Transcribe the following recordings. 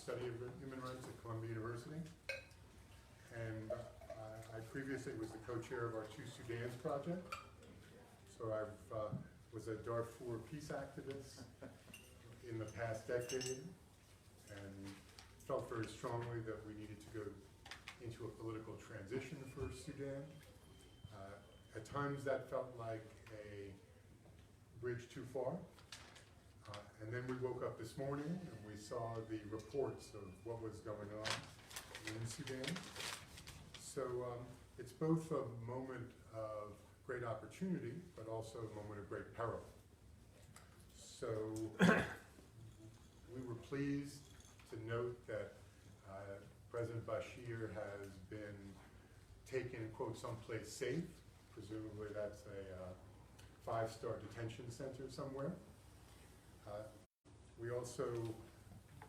study of human rights at Columbia University. And I previously was the co-chair of our Two Sudans project. So I was a Darfur peace activist in the past decade and felt very strongly that we needed to go into a political transition for Sudan. At times that felt like a bridge too far. And then we woke up this morning and we saw the reports of what was going on in Sudan. So it's both a moment of great opportunity, but also a moment of great peril. So we were pleased to note that President Bashir has been taken, quote, someplace safe. Presumably that's a 5-star detention center somewhere. We also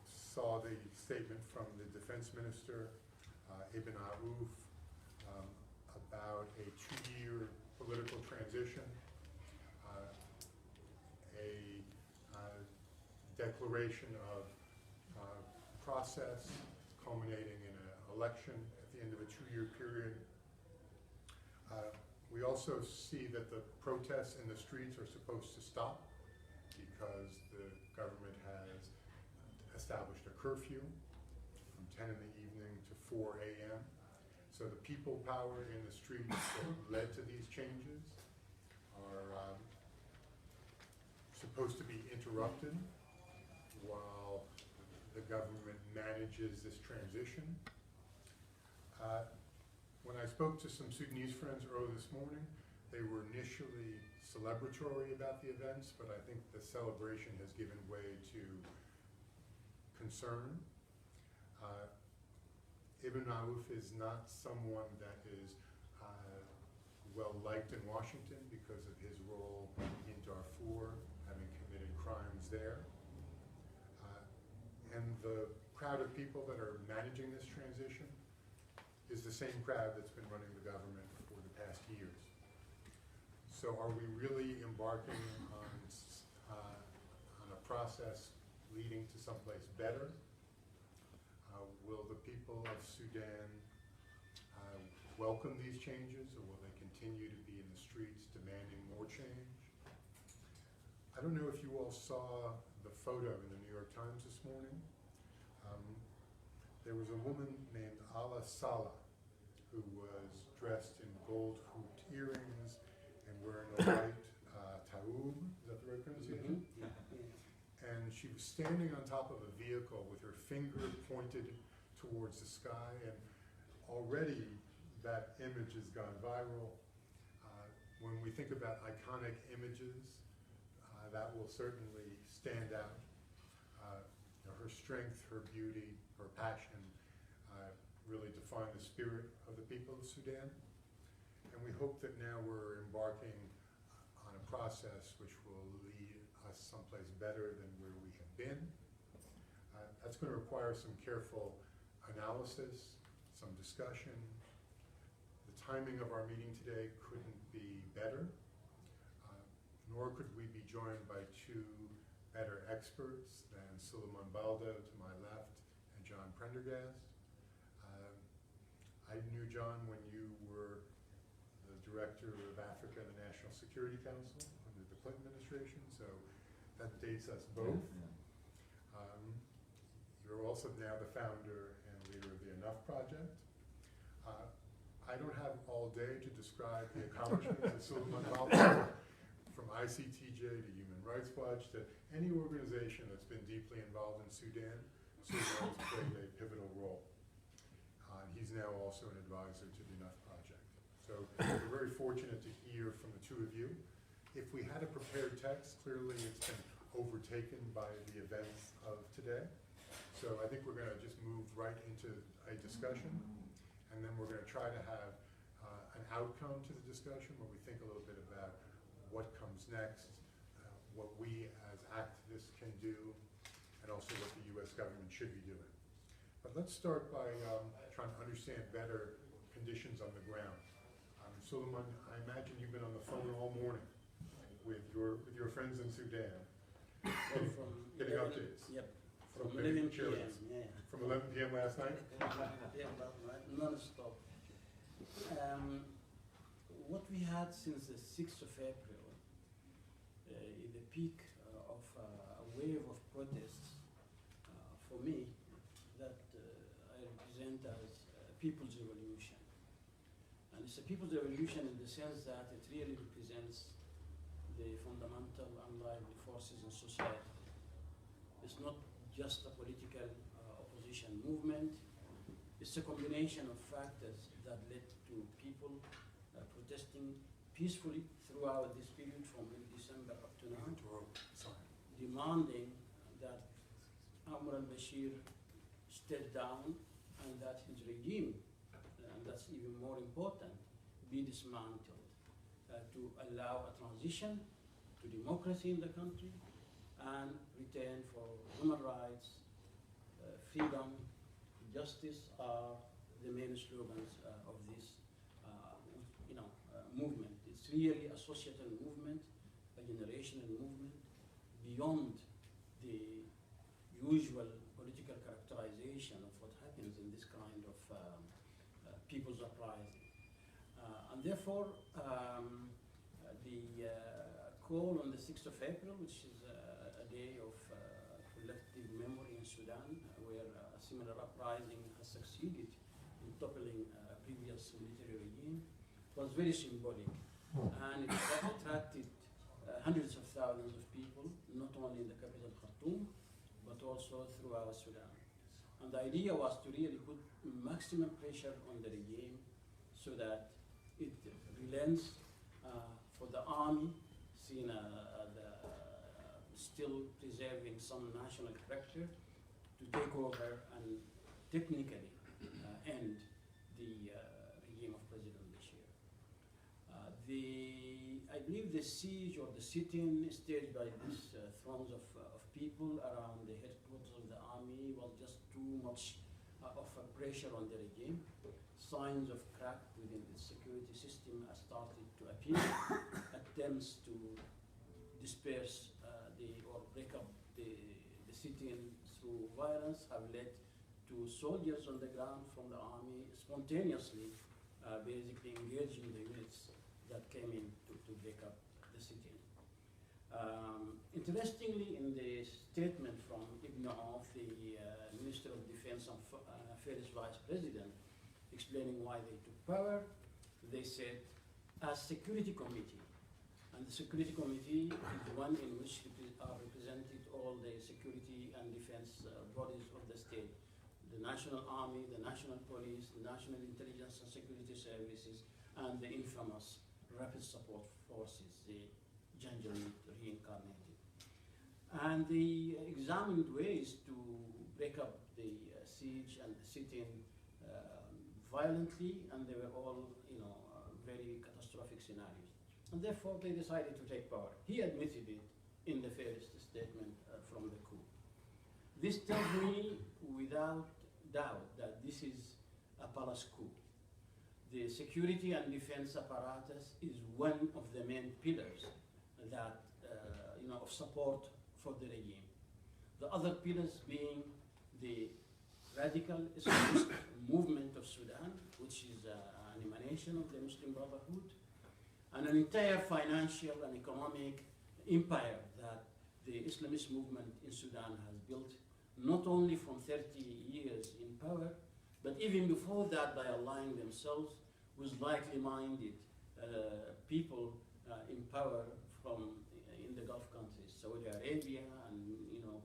saw the statement from the defense minister, Ibn Auf, about a 2-year political transition, a declaration of process culminating in an election at the end of a 2-year period. We also see that the protests in the streets are supposed to stop because the government has established a curfew from 10 in the evening to 4 a.m. So the people power in the streets that led to these changes are supposed to be interrupted while the government manages this transition. When I spoke to some Sudanese friends early this morning, they were initially celebratory about the events, but I think the celebration has given way to concern. Ibn Auf is not someone that is well liked in Washington because of his role in Darfur, having committed crimes there. And the crowd of people that are managing this transition is the same crowd that's been running the government for the past years. So are we really embarking on a process leading to someplace better? Will the people of Sudan welcome these changes, or will they continue to be in the streets demanding more change? I don't know if you all saw the photo in the New York Times this morning. There was a woman named Ala Saleh who was dressed in gold hooped earrings and wearing a white taoub, is that the right pronunciation? Mm-hmm. And she was standing on top of a vehicle with her finger pointed towards the sky, and already that image has gone viral. When we think about iconic images, that will certainly stand out. Her strength, her beauty, her passion really define the spirit of the people of Sudan. And we hope that now we're embarking on a process which will lead us someplace better than where we have been. That's going to require some careful analysis, some discussion. The timing of our meeting today couldn't be better, nor could we be joined by 2 better experts than Suliman Baldo to my left and John Prendergast. I knew John when you were the director of Africa in the National Security Council under the Clinton administration, so that dates us both. You're also now the founder and leader of the Enough Project. I don't have all day to describe the accomplishments of Suliman Baldo, from ICTJ to Human Rights Watch to any organization that's been deeply involved in Sudan. Suliman has played a pivotal role. He's now also an advisor to the Enough Project. So we're very fortunate to hear from the 2 of you. If we had a prepared text, clearly it's been overtaken by the events of today. So I think we're going to just move right into a discussion, and then we're going to try to have an outcome to the discussion where we think a little bit about what comes next, what we as activists can do, and also what the U.S. government should be doing. But let's start by trying to understand better conditions on the ground. Suliman, I imagine you've been on the phone all morning with your friends in Sudan, getting updates. Yep. From From 11 Chile. p.m. Yeah. From 11 p.m. last night? Yeah, last night, non-stop. What we had since the 6th of April is the peak of a wave of protests for me that I represent as a people's revolution. And it's a people's revolution in the sense that it really represents the fundamental unlively forces in society. It's not just a political opposition movement. It's a combination of factors that led to people protesting peacefully throughout this period from mid-December up to now, demanding that Amr al-Bashir step down and that his regime, and that's even more important, be dismantled to allow a transition to democracy in the country and return for human rights, freedom, justice are the main slogans of this movement. It's really a societal movement, a generational movement, beyond the usual political characterization of what happens in this kind of people's uprising. And therefore, the call on the 6th of April, which is a day of collective memory in Sudan, where a similar uprising has succeeded in toppling a previous military regime, was very symbolic. And it attracted hundreds of thousands of people, not only in the capital Khartoum, but also throughout Sudan. And the idea was to really put maximum pressure on the regime so that it relents for the army, seen still preserving some national character, to take over and technically end the regime of President Bashir. I believe the siege or the sit-in staged by these throngs of people around the headquarters of the army was just too much of a pressure on the regime. Signs of crack within the security system have started to appear. Attempts to disperse or break up the sit-in through violence have led to soldiers on the ground from the army spontaneously basically engaging the units that came in to break up the sit-in. Interestingly, in the statement from Ibn Auf, the Minister of Defense and Affairs Vice President, explaining why they took power, they said, as Security Committee, and the Security Committee is the one in which are represented all the security and defense bodies of the state, the National Army, the National Police, the National Intelligence and Security Services, and the infamous Rapid Support Forces, the Janjaweed reincarnated. And they examined ways to break up the siege and the sit-in violently, and they were all, very catastrophic scenarios. And therefore, they decided to take power. He admitted it in the first statement from the coup. This tells me without doubt that this is a palace coup. The security and defense apparatus is one of the main pillars that, of support for the regime. The other pillars being the radical Islamist movement of Sudan, which is an emanation of the Muslim Brotherhood, and an entire financial and economic empire that the Islamist movement in Sudan has built, not only from 30 years in power, but even before that by allying themselves with likely-minded people in power from in the Gulf countries, Saudi Arabia and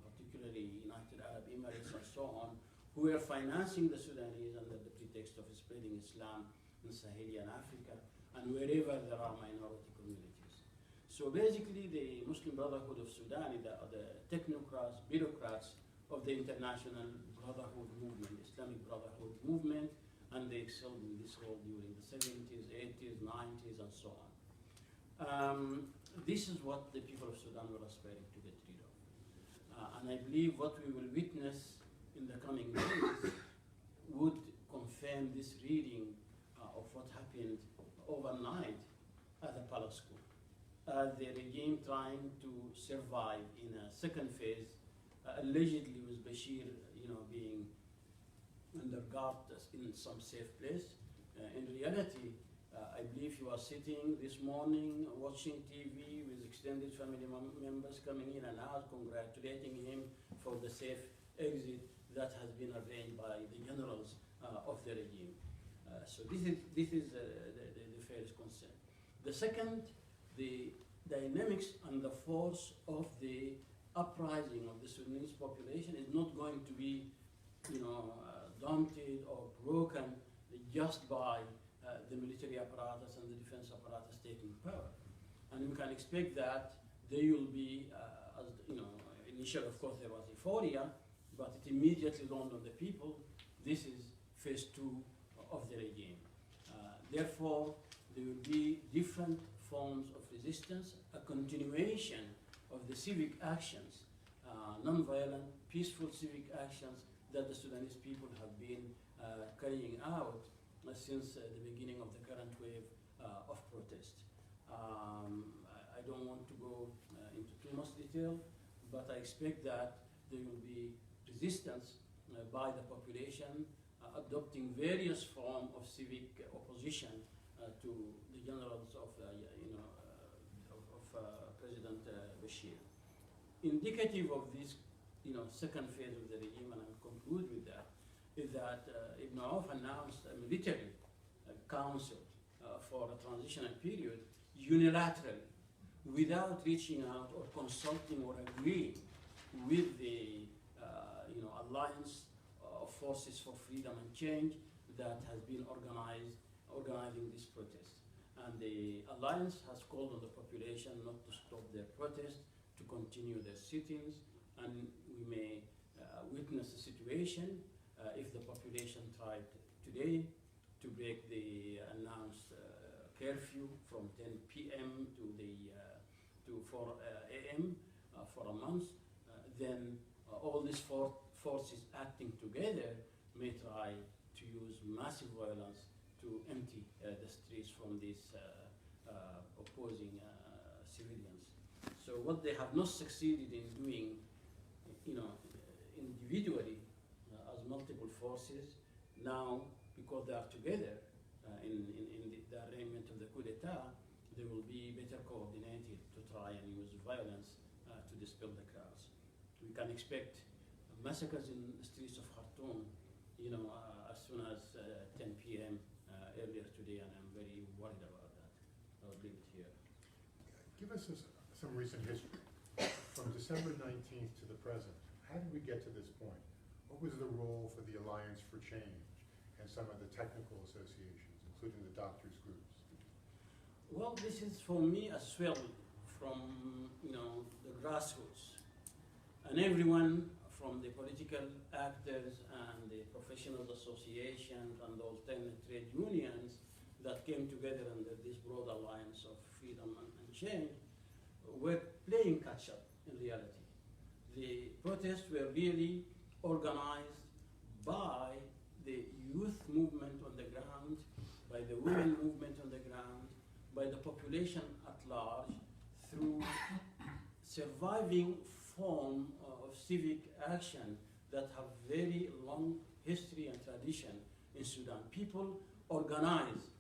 particularly United Arab Emirates and so on, who were financing the Sudanese under the pretext of spreading Islam in Sahelian Africa and wherever there are minority communities. So basically the Muslim Brotherhood of Sudan is the technocrats, bureaucrats of the international brotherhood movement, Islamic Brotherhood movement, and they excelled in this role during the 70s, 80s, 90s, and so on. This is what the people of Sudan were aspiring to get rid of. And I believe what we will witness in the coming days would confirm this reading of what happened overnight at the palace coup. The regime trying to survive in a second phase, a allegedly with Bashir, being under guard in some safe place. In reality, I believe he was sitting this morning watching TV with extended family members coming in and out, congratulating him for the safe exit that has been arranged by the generals of the regime. So this is the first concern. The second, the dynamics and the force of the uprising of the Sudanese population is not going to be, daunted or broken just by the military apparatus and the defense apparatus taking power. And we can expect that there will be, initially, of course, there was euphoria, but it immediately dawned on the people, this is phase 2 of the regime. Therefore, there will be different forms of resistance, a continuation of the civic actions, non-violent, peaceful civic actions that the Sudanese people have been carrying out since the beginning of the current wave of protest. I don't want to go into too much detail, but I expect that there will be resistance by the population adopting various forms of civic opposition to the generals of President Bashir. Indicative of this, second phase of the regime, and I'll conclude with that, is that Ibn Auf announced a military council for a transitional period unilaterally, without reaching out or consulting or agreeing with the alliance of forces for freedom and change that has been organizing this protest. And the alliance has called on the population not to stop their protest, to continue their sittings, and we may witness a situation if the population tried today to break the announced curfew from 10 p.m. to 4 a.m. For a month, then all these forces acting together may try to use massive violence to empty the streets from these opposing civilians. So what they have not succeeded in doing, individually as multiple forces, now because they are together in the arrangement of the coup d'etat, they will be better coordinated to try and use violence to dispel the crowds. We can expect massacres in the streets of Khartoum, as soon as 10 p.m. Earlier today, and I'm very worried about that. I'll leave it here. Give us some recent history. From December 19th to the present, how did we get to this point? What was the role for the Alliance for Change and some of the technical associations, including the doctors' groups? Well, this is for me a swell from the grassroots, and everyone from the political actors and the professional associations and the alternate trade unions that came together under this broad alliance of freedom and change were playing catch-up in reality. The protests were really organized by the youth movement on the ground, by the women movement on the ground, by the population at large, through surviving form of civic action that have very long history and tradition in Sudan. People organize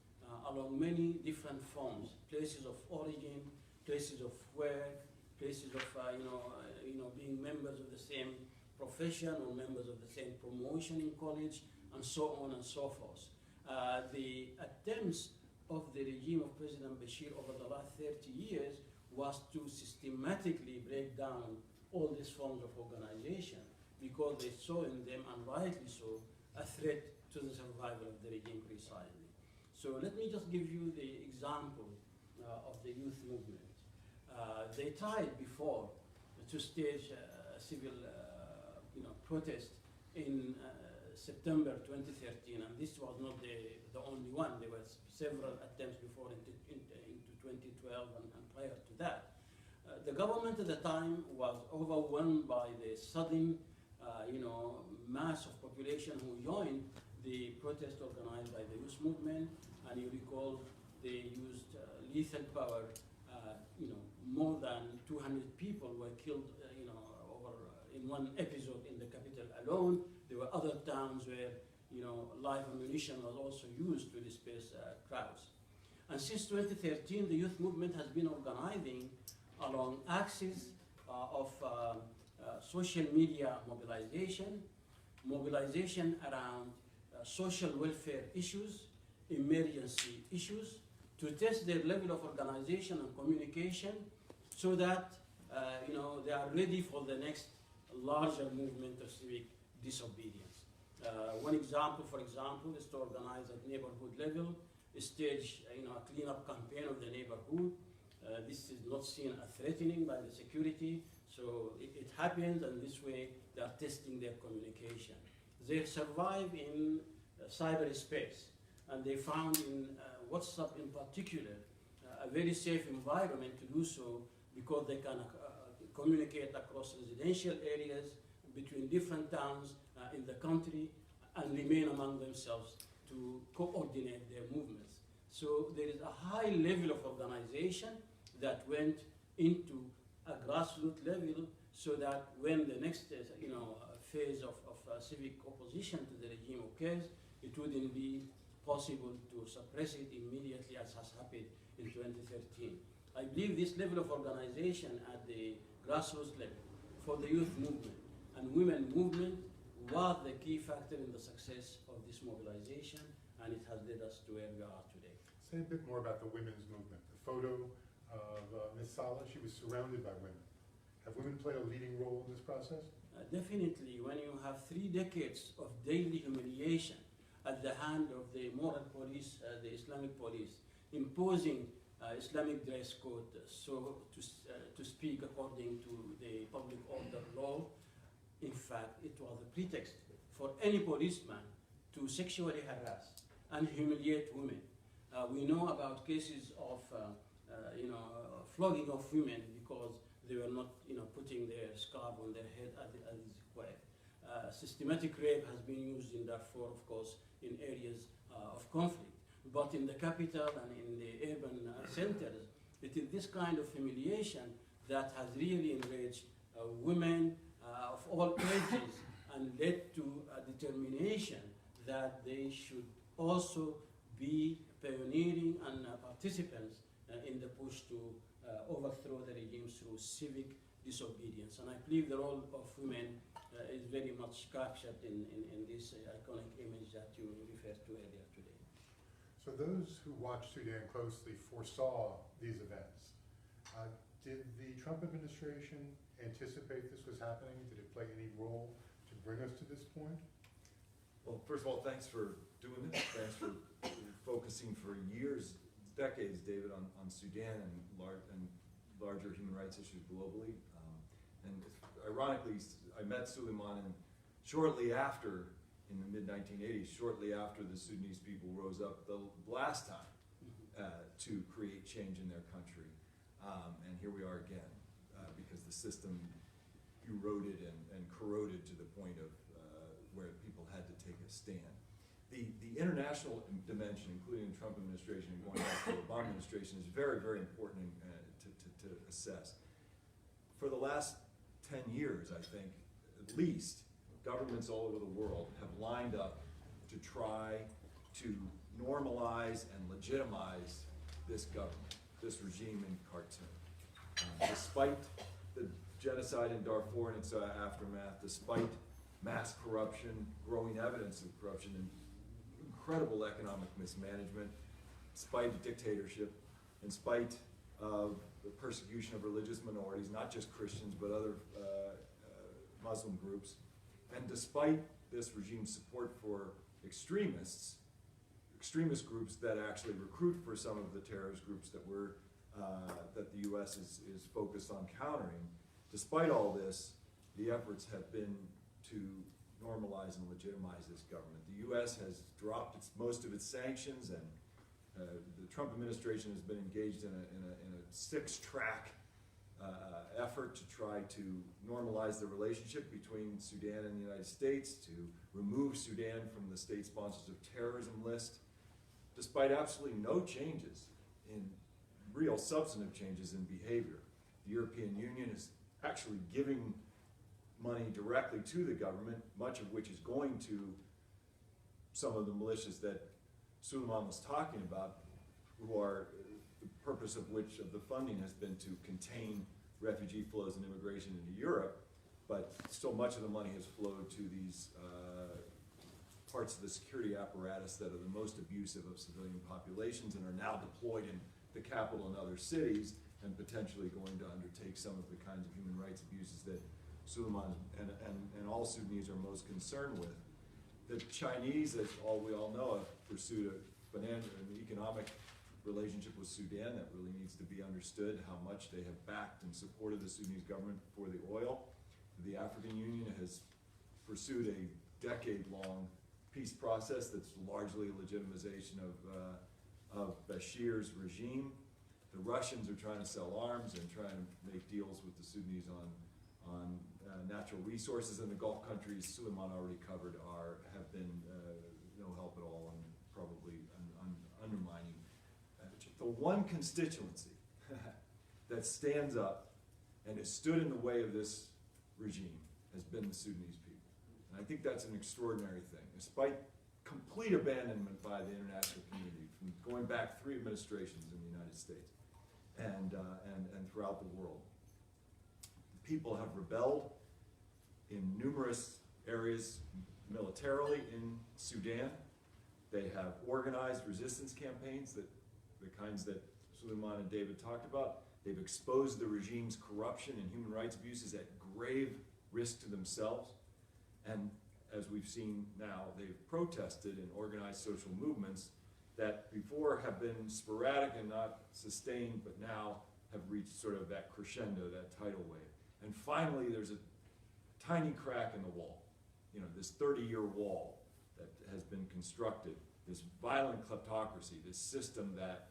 along many different forms, places of origin, places of work, places of being members of the same profession or members of the same promotion in college, and so on and so forth. The attempts of the regime of President Bashir over the last 30 years was to systematically break down all these forms of organization because they saw in them, and rightly so, a threat to the survival of the regime precisely. So let me just give you the example of the youth movement. They tried before to stage a civil protest in September 2013, and this was not the only one. There were several attempts before into 2012 and prior to that. The government at the time was overwhelmed by the sudden mass of population who joined the protest organized by the youth movement, and you recall they used lethal power. More than 200 people were killed in one episode in the capital alone. There were other towns where live ammunition was also used to disperse crowds. And since 2013, the youth movement has been organizing along axes of social media mobilization around social welfare issues, emergency issues, to test their level of organization and communication so that they are ready for the next larger movement of civic disobedience. One example, for example, is to organize at neighborhood level, stage a cleanup campaign of the neighborhood. This is not seen as threatening by the security, so it happens, and this way they are testing their communication. They survive in cyberspace, and they found in WhatsApp in particular a very safe environment to do so, because they can communicate across residential areas, between different towns in the country, and remain among themselves to coordinate their movements. So there is a high level of organization that went into a grassroots level, so that when the next phase of civic opposition to the regime occurs, it wouldn't be possible to suppress it immediately, as has happened in 2013. I believe this level of organization at the grassroots level for the youth movement and women movement was the key factor in the success of this mobilization, and it has led us to where we are today. Say a bit more about the women's movement. The photo of Ms. Saleh, she was surrounded by women. Have women played a leading role in this process? Definitely, when you have 3 decades of daily humiliation at the hand of the moral police, the Islamic police, imposing Islamic dress code, so to speak according to the public order law, in fact, it was a pretext for any policeman to sexually harass and humiliate women. We know about cases of flogging of women because they were not putting their scarf on their head as is required. Systematic rape has been used in Darfur, of course, in areas of conflict. But in the capital and in the urban centers, it is this kind of humiliation that has really enraged women of all ages and led to a determination that they should also be pioneering and participants in the push to overthrow the regime through civic disobedience. And I believe the role of women is very much captured in this iconic image that you referred to earlier today. So those who watched Sudan closely foresaw these events. Did the Trump administration anticipate this was happening? Did it play any role to bring us to this point? Well, first of all, thanks for doing this. Thanks for focusing for years, decades, David, on Sudan and larger human rights issues globally. And ironically, I met Suliman shortly after, in the mid-1980s, shortly after the Sudanese people rose up the last time to create change in their country. And here we are again, because the system eroded and corroded to the point of where people had to take a stand. The international dimension, including the Trump administration and going back to the Obama administration, is very, very important to assess. For the last 10 years, I think, at least, governments all over the world have lined up to try to normalize and legitimize this government, this regime in Khartoum. Despite the genocide in Darfur and its aftermath, despite mass corruption, growing evidence of corruption, and incredible economic mismanagement, despite a dictatorship, in spite of the persecution of religious minorities, not just Christians, but other Muslim groups, and despite this regime's support for extremist groups that actually recruit for some of the terrorist groups that the U.S. is focused on countering, despite all this, the efforts have been to normalize and legitimize this government. The U.S. has dropped most of its sanctions, and the Trump administration has been engaged in a 6-track effort to try to normalize the relationship between Sudan and the United States, to remove Sudan from the state sponsors of terrorism list, despite absolutely no changes in real substantive changes in behavior. The European Union is actually giving money directly to the government, much of which is going to some of the militias that Suliman was talking about, who are, the purpose of which of the funding has been to contain refugee flows and immigration into Europe, but so much of the money has flowed to these parts of the security apparatus that are the most abusive of civilian populations and are now deployed in the capital and other cities and potentially going to undertake some of the kinds of human rights abuses that Suliman and all Sudanese are most concerned with. The Chinese, as we all know, have pursued a financial and economic relationship with Sudan that really needs to be understood, how much they have backed and supported the Sudanese government for the oil. The African Union has pursued a decade-long peace process that's largely a legitimization of Bashir's regime. The Russians are trying to sell arms and trying to make deals with the Sudanese on natural resources, and the Gulf countries Suliman already covered have been no help at all and probably undermining. The one constituency that stands up and has stood in the way of this regime has been the Sudanese people. And I think that's an extraordinary thing, despite complete abandonment by the international community, from going back 3 administrations in the United States and throughout the world. The people have rebelled in numerous areas militarily in Sudan. They have organized resistance campaigns, the kinds that Suliman and David talked about. They've exposed the regime's corruption and human rights abuses at grave risk to themselves. And as we've seen now, they've protested and organized social movements that before have been sporadic and not sustained, but now have reached sort of that crescendo, that tidal wave. And finally, there's a tiny crack in the wall, this 30-year wall that has been constructed, this violent kleptocracy, this system that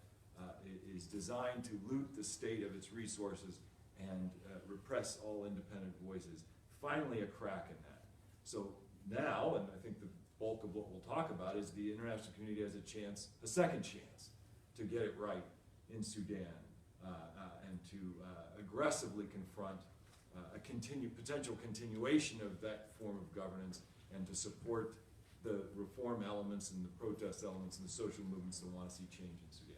is designed to loot the state of its resources and repress all independent voices. Finally, a crack in that. So now, and I think the bulk of what we'll talk about, is the international community has a second chance to get it right in Sudan and to aggressively confront a potential continuation of that form of governance and to support the reform elements and the protest elements and the social movements that want to see change in Sudan.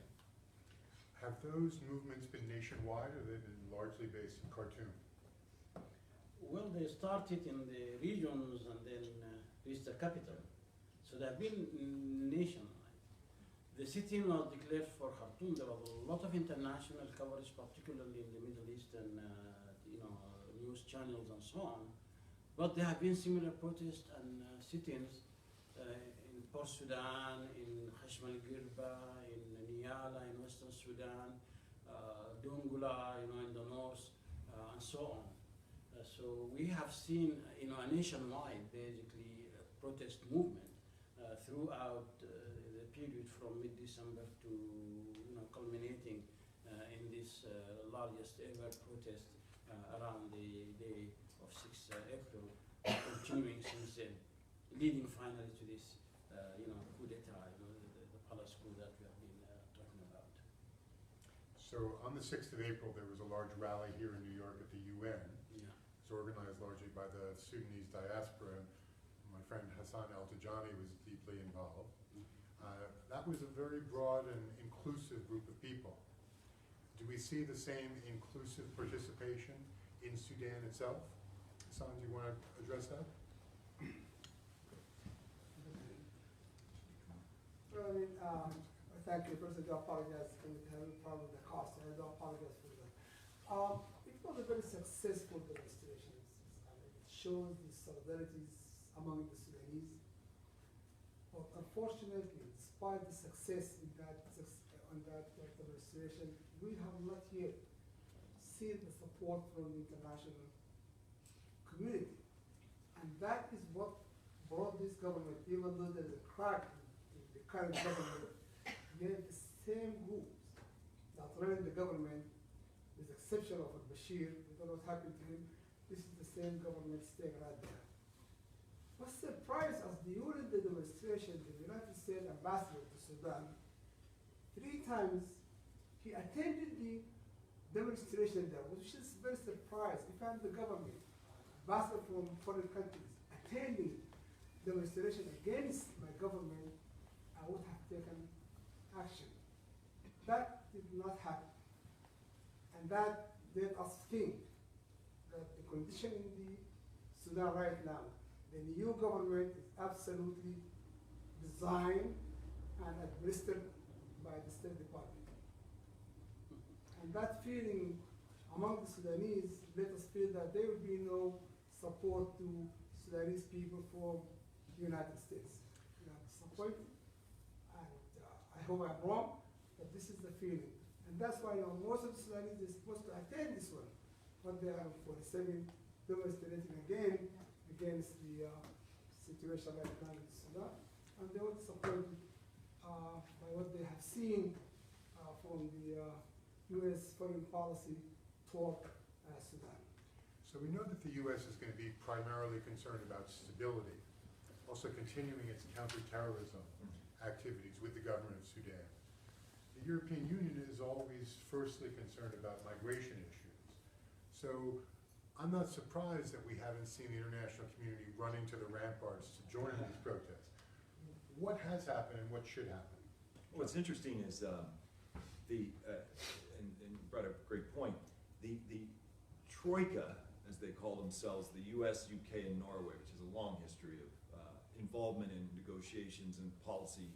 Have those movements been nationwide, or they've been largely based in Khartoum? Well, they started in the regions and then reached the capital. So they have been nationwide. The sitting was declared for Khartoum. There was a lot of international coverage, particularly in the Middle East and news channels and so on. But there have been similar protests and sittings in Port Sudan, in Khashmal Girba, in Niyala, in Western Sudan, Dongula, in the north, and so on. So we have seen, a nationwide, basically, protest movement throughout the period from mid-December to, culminating in this largest ever protest around the day of 6 April, continuing since then, leading finally to this, coup d'etat, the palace coup that we have been talking about. So on the 6th of April, there was a large rally here in New York at the UN. Yeah. It was organized largely by the Sudanese diaspora. My friend Hassan El-Tijani was deeply involved. That was a very broad and inclusive group of people. Do we see the same inclusive participation in Sudan itself? Hassan, do you want to address that? Well, thank you. First, I do apologize for having a problem with the cost. I do apologize for that. It was a very successful demonstration. It shows the solidarities among the Sudanese. But unfortunately, despite the success on that demonstration, we have not yet seen the support from the international community. And that is what brought this government, even though there is a crack in the current government, yet the same groups that run the government, with the exception of Bashir, we don't know what happened to him, this is the same government staying right there. What surprised us during the demonstration, the United States ambassador to Sudan, 3 times he attended the demonstration there, which is very surprised. He found the government ambassadors from foreign countries attending demonstration against my government, I would have taken action. That did not happen. And that made us think that the condition in the Sudan right now, the new government is absolutely designed and administered by the State Department. And that feeling among the Sudanese let us feel that there will be no support to Sudanese people from the United States. We are disappointed, and I hope I'm wrong, but this is the feeling. And that's why most of the Sudanese are supposed to attend this one, but they are 47 demonstrating again against the situation right now in Sudan. And they were disappointed by what they have seen from the U.S. foreign policy toward Sudan. So we know that the U.S. is going to be primarily concerned about stability, also continuing its counterterrorism activities with the government of Sudan. The European Union is always firstly concerned about migration issues. So I'm not surprised that we haven't seen the international community running to the ramparts to join these protests. What has happened and what should happen? What's interesting is and you brought up a great point, the Troika, as they call themselves, the US, UK, and Norway, which has a long history of involvement in negotiations and policy,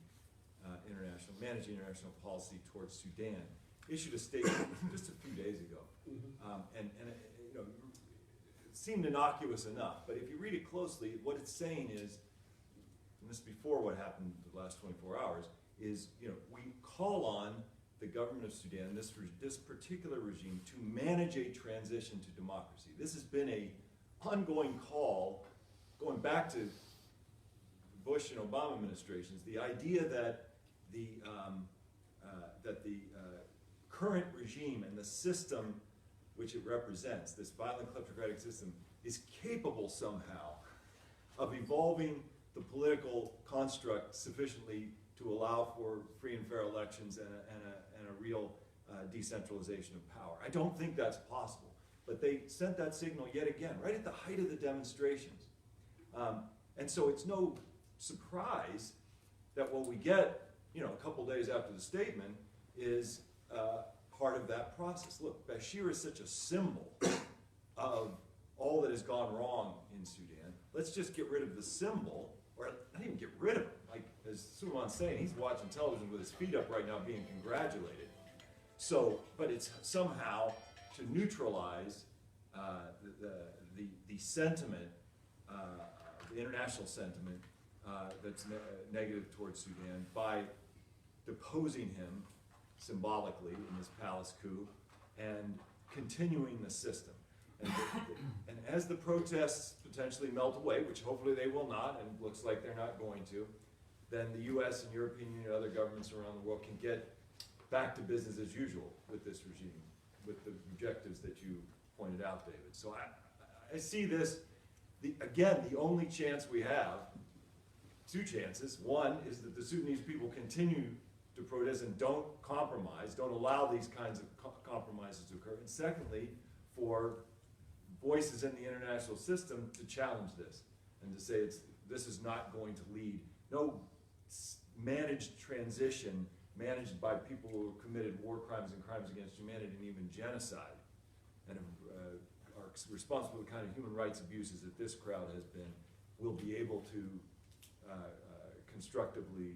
managing international policy towards Sudan, issued a statement just a few days ago. And you know, it seemed innocuous enough, but if you read it closely, what it's saying is, and this is before what happened the last 24 hours, is, you know, we call on the government of Sudan, this particular regime, to manage a transition to democracy. This has been an ongoing call going back to Bush and Obama administrations. The idea that the current regime and the system which it represents, this violent kleptocratic system, is capable somehow of evolving the political construct sufficiently to allow for free and fair elections and a real decentralization of power. I don't think that's possible, but they sent that signal yet again, right at the height of the demonstrations. And so it's no surprise that what we get, you know, a couple days after the statement is part of that process. Look, Bashir is such a symbol of all that has gone wrong in Sudan. Let's just get rid of the symbol, or not even get rid of him. Like, as Suliman's saying, he's watching television with his feet up right now being congratulated. So, but it's somehow to neutralize the sentiment, the international sentiment that's negative towards Sudan by deposing him symbolically in this palace coup and continuing the system. And as the protests potentially melt away, which hopefully they will not, and looks like they're not going to, then the US and European Union and other governments around the world can get back to business as usual with this regime, with the objectives that you pointed out, David. So I see this, again, the only chance we have, two chances. One is that the Sudanese people continue to protest and don't compromise, don't allow these kinds of compromises to occur. And secondly, for voices in the international system to challenge this and to say this is not going to lead, no managed transition managed by people who have committed war crimes and crimes against humanity and even genocide and are responsible for the kind of human rights abuses that this crowd has been, will be able to constructively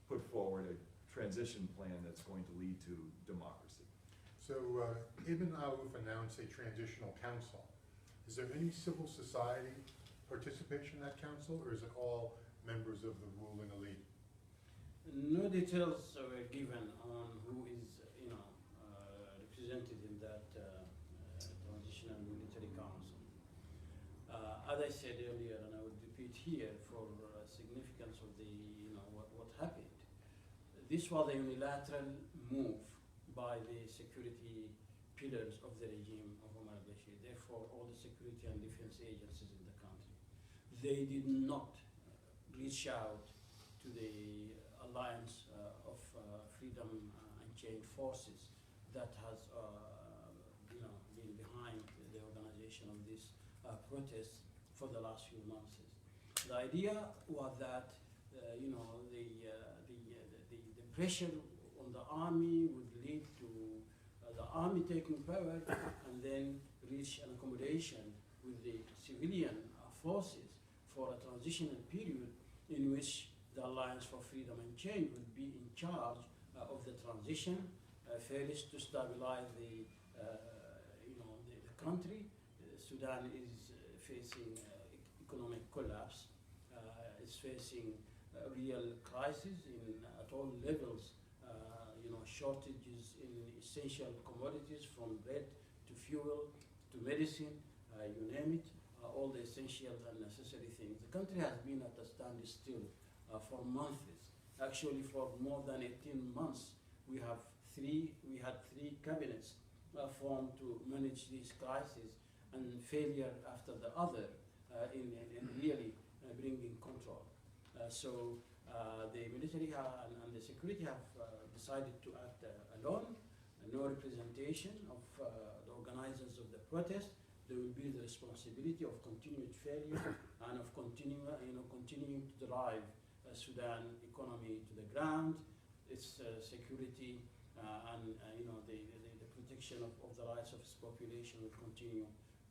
put forward a transition plan that's going to lead to democracy. So Ibn Auf announced a transitional council. Is there any civil society participation in that council, or is it all members of the ruling elite? No details were given on who is, represented in that transitional military council. As I said earlier, and I would repeat here for significance of the, what happened. This was a unilateral move by the security pillars of the regime of Omar al-Bashir. Therefore, all the security and defense agencies in the country, they did not reach out to the alliance of freedom and change forces that has been behind the organization of this protests for the last few months. The idea was that you know, the pressure on the army would lead to the army taking power and then reach an accommodation with the civilian forces for a transitional period in which the Alliance for Freedom and Change would be in charge of the transition, first to stabilize the country. Sudan is facing economic collapse. It's facing real crisis at all levels. Shortages in essential commodities from bread to fuel to medicine, you name it, all the essential and necessary things. The country has been at a standstill for months. Actually, for more than 18 months, we had three cabinets formed to manage this crisis, and failure after the other in really bringing control. So the military and the security have decided to act alone, no representation of the organizers of the protest. There will be the responsibility of continued failure and of continuing to drive Sudan economy to the ground, its security and the protection of the rights of its population will continue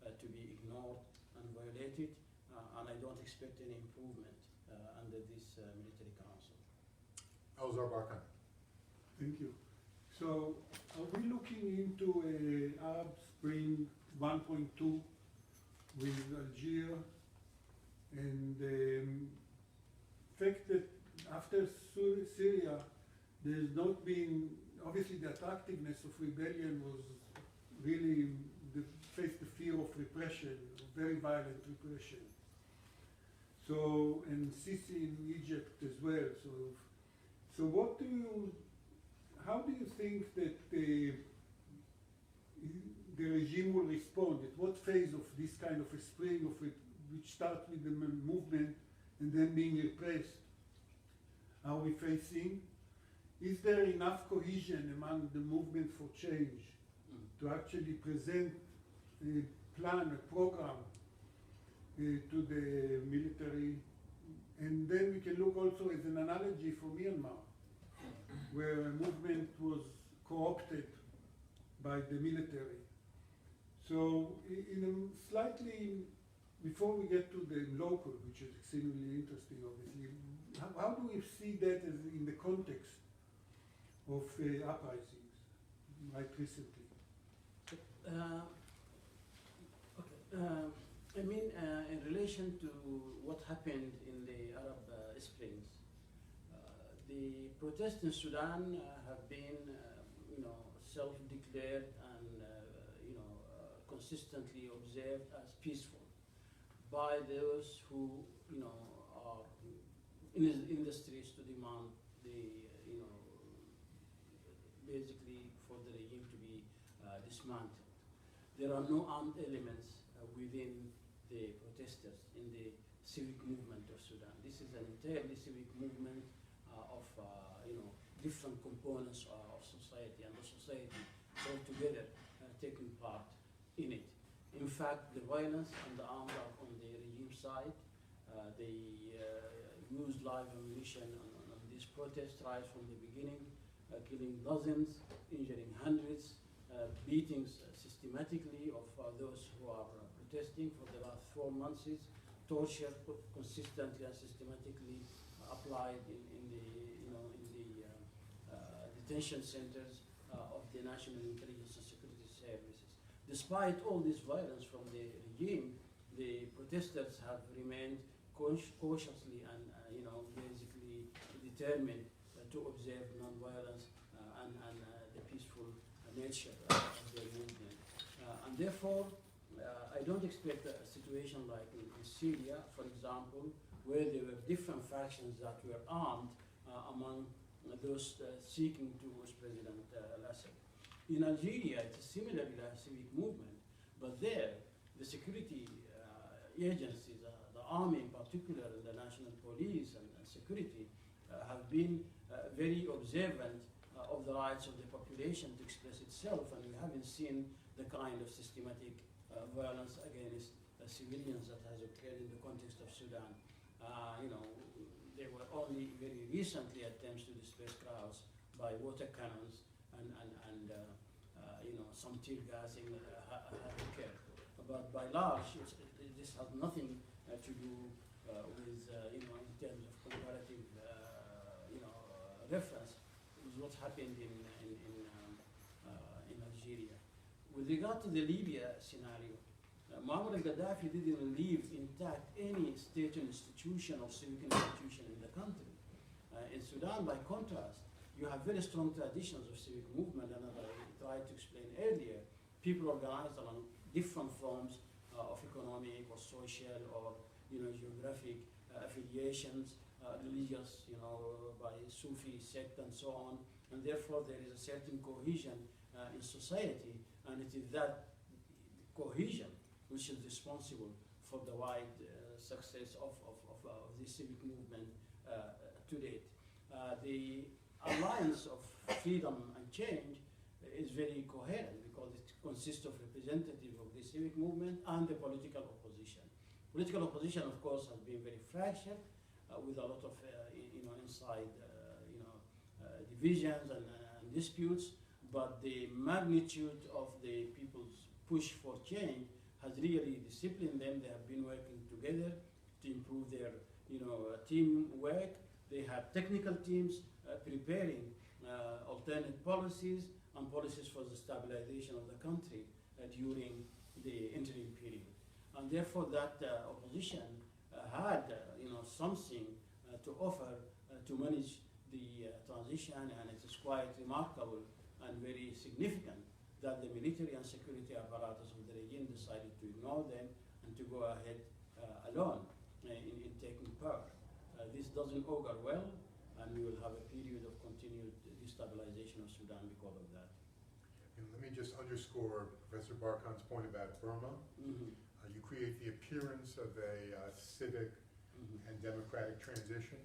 to be ignored and violated, and I don't expect any improvement under this military council. Elzar Barkan. Thank you. So, are we looking into a Arab Spring 1.2 with Algeria and the fact that after Syria, there's not been, obviously the attractiveness of rebellion was really faced the fear of repression, very violent repression. So, and Sisi in Egypt as well. So how do you think that the regime will respond? At what phase of this kind of a spring which starts with the movement and then being repressed are we facing? Is there enough cohesion among the movement for change to actually present a plan, a program to the military? And then we can look also as an analogy for Myanmar, where a movement was co-opted by the military. So in a slightly, before we get to the local, which is extremely interesting obviously, how do we see that as in the context of uprisings, like recently? In relation to what happened in the Arab Springs, the protests in Sudan have been, self-declared and, consistently observed as peaceful by those who, are in the streets to demand basically for the regime to be dismantled. There are no armed elements within the protesters in the civic movement of Sudan. This is an entirely civic movement of different components of society, and the society altogether taking part in it. In fact, the violence and the arms are on the regime side. They used live ammunition on these protests right from the beginning, killing dozens, injuring hundreds, beatings systematically of those who are protesting for the last 4 months, torture consistently and systematically applied in the detention centers of the National Intelligence and Security Services. Despite all this violence from the regime, the protesters have remained cautiously and basically determined to observe non-violence and the peaceful nature of their movement. And therefore, I don't expect a situation like in Syria, for example, where there were different factions that were armed among those seeking towards President al-Assad. In Algeria, it's a similarly civic movement, but there, the security agencies, the army in particular, and the national police and security have been very observant of the rights of the population to express itself, and we haven't seen the kind of systematic violence against civilians that has occurred in the context of Sudan. There were only very recently attempts to disperse crowds by water cannons and some tear gassing had occurred. But by large, this has nothing to do with, in terms of comparative, reference with what happened in Algeria. With regard to the Libya scenario, Muammar al-Gaddafi didn't leave intact any state institution or civic institution in the country. In Sudan, by contrast, you have very strong traditions of civic movement, and as I tried to explain earlier, people organized along different forms of economic or social or geographic affiliations, religious, by Sufi sect and so on, and therefore there is a certain cohesion in society, and it is that cohesion which is responsible for the wide success of this civic movement to date. The alliance of freedom and change is very coherent because it consists of representatives of the civic movement and the political opposition. Political opposition, of course, has been very fractured with a lot of inside divisions and disputes, but the magnitude of the people's push for change has really disciplined them. They have been working together to improve their teamwork. They have technical teams preparing alternate policies and policies for the stabilization of the country during the interim period. And therefore that opposition had something to offer to manage the transition, and it is quite remarkable and very significant that the military and security apparatus of the regime decided to ignore them and to go ahead alone in taking power. This doesn't augur well, and we will have a period of continued destabilization of Sudan because of that. And let me just underscore Professor Barkan's point about Burma. Mm-hmm. You create the appearance of a civic and democratic transition,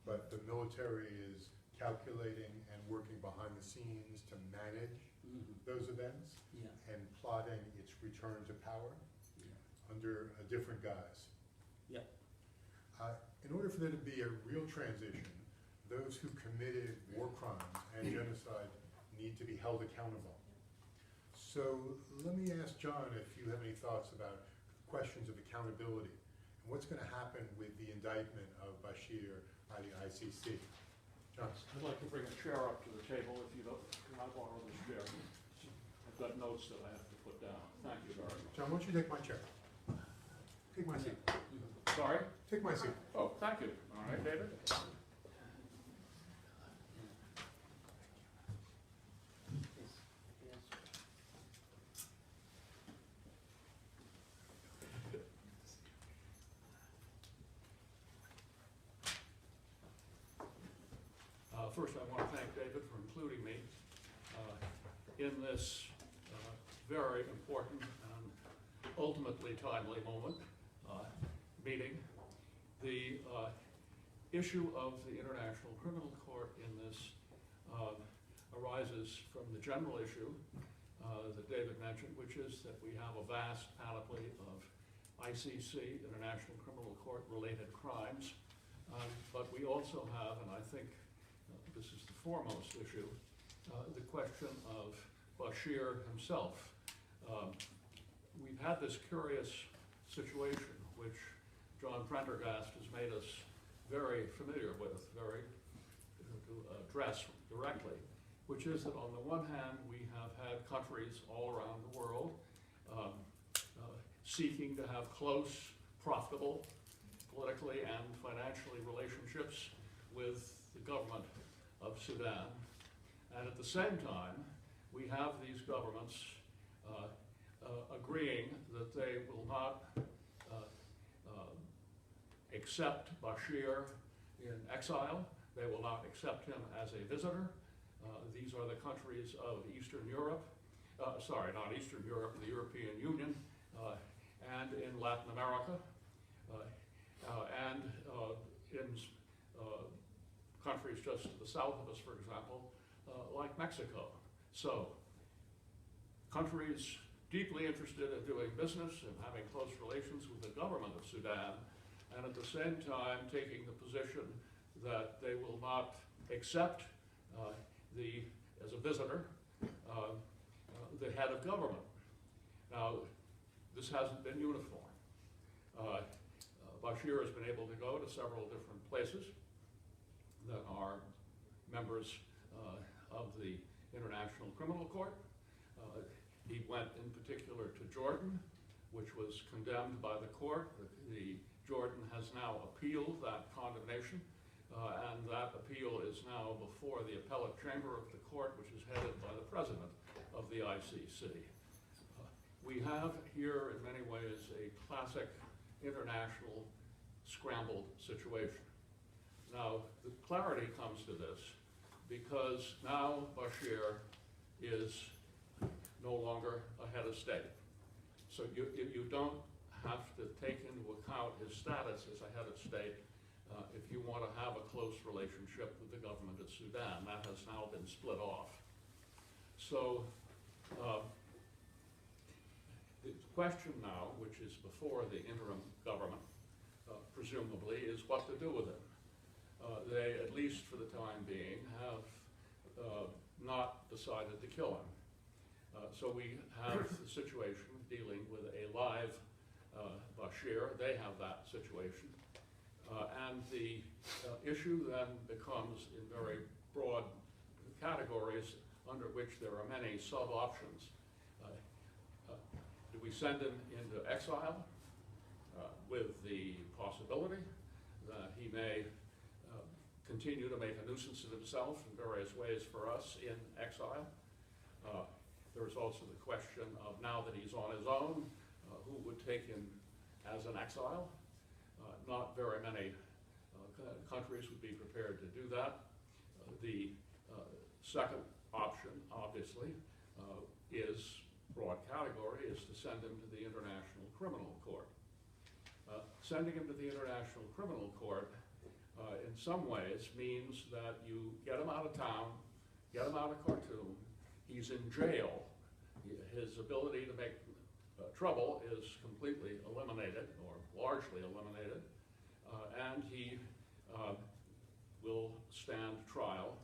but the military is calculating and working behind the scenes to manage those events and plotting its return to power under a different guise. Yeah. In order for there to be a real transition, those who committed war crimes and genocide need to be held accountable. So let me ask John if you have any thoughts about questions of accountability and what's going to happen with the indictment of Bashir by the ICC. John? I'd like to bring a chair up to the table if you don't, can I borrow this chair? I've got notes that I have to put down. Thank you very much. John, why don't you take my chair? Take my seat. Sorry? Take my seat. Oh, thank you. All right, David? First, I want to thank David for including me in this very important and ultimately timely moment meeting. The issue of the International Criminal Court in this arises from the general issue that David mentioned, which is that we have a vast panoply of ICC, International Criminal Court related crimes, but we also have, and I think this is the foremost issue, the question of Bashir himself. We've had this curious situation, which John Prendergast has made us very familiar with, very to address directly, which is that on the one hand, we have had countries all around the world seeking to have close, profitable, politically and financially relationships with the government of Sudan. And at the same time, we have these governments agreeing that they will not accept Bashir in exile. They will not accept him as a visitor. These are the countries of Eastern Europe, sorry, not Eastern Europe, the European Union, and in Latin America, and in countries just to the south of us, for example, like Mexico. So, countries deeply interested in doing business and having close relations with the government of Sudan, and at the same time taking the position that they will not accept as a visitor, the head of government. Now, this hasn't been uniform. Bashir has been able to go to several different places that are members of the International Criminal Court. He went in particular to Jordan, which was condemned by the court. Jordan has now appealed that condemnation, and that appeal is now before the appellate chamber of the court, which is headed by the president of the ICC. We have here, in many ways, a classic international scrambled situation. Now, the clarity comes to this because now Bashir is no longer a head of state. So you don't have to take into account his status as a head of state if you want to have a close relationship with the government of Sudan. That has now been split off. So the question now, which is before the interim government, presumably, is what to do with him. They, at least for the time being, have not decided to kill him. So we have the situation dealing with a live Bashir. They have that situation. And the issue then becomes in very broad categories under which there are many sub-options. Do we send him into exile with the possibility that he may continue to make a nuisance of himself in various ways for us in exile? There's also the question of, now that he's on his own, who would take him as an exile? Not very many countries would be prepared to do that. The second option, obviously, is broad category, is to send him to the International Criminal Court. Sending him to the International Criminal Court in some ways means that you get him out of town, get him out of Khartoum, he's in jail, his ability to make trouble is completely eliminated, or largely eliminated, and he will stand trial,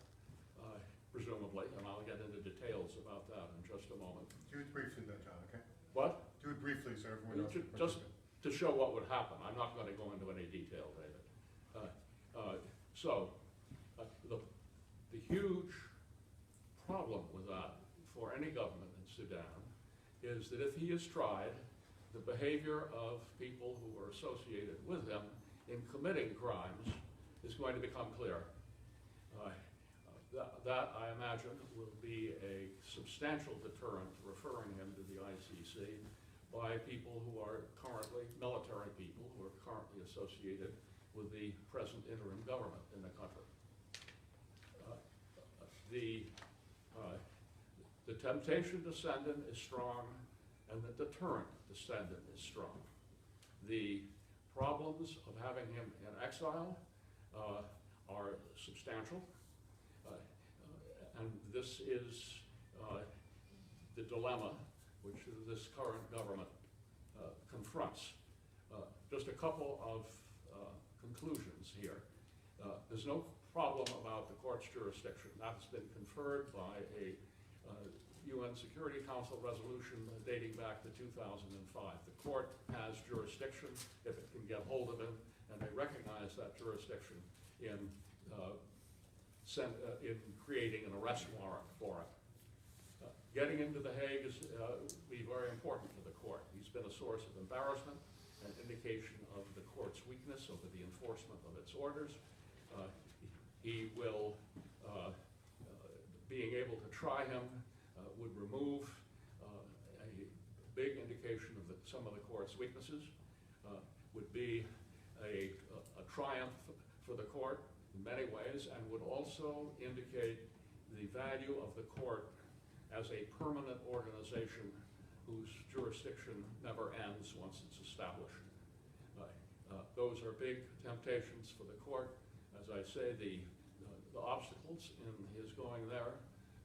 presumably, and I'll get into details about that in just a moment. Do it briefly then, John, okay? What? Do it briefly so everyone else can Just participate. to show what would happen. I'm not going to go into any detail, David. The huge problem with that for any government in Sudan is that if he is tried, the behavior of people who are associated with him in committing crimes is going to become clear. That, I imagine, will be a substantial deterrent to referring him to the ICC by people who are currently, military people who are currently associated with the present interim government in the country. The temptation to send him is strong, and the deterrent to send him is strong. The problems of having him in exile are substantial, and this is the dilemma which this current government confronts. Just a couple of conclusions here. There's no problem about the court's jurisdiction. That's been conferred by a UN Security Council resolution dating back to 2005. The court has jurisdiction if it can get hold of him, and they recognize that jurisdiction in creating an arrest warrant for him. Getting him to The Hague is be very important to the court. He's been a source of embarrassment, an indication of the court's weakness over the enforcement of its orders. He will, being able to try him would remove a big indication of some of the court's weaknesses, would be a triumph for the court in many ways, and would also indicate the value of the court as a permanent organization whose jurisdiction never ends once it's established. Those are big temptations for the court. As I say, the obstacles in his going there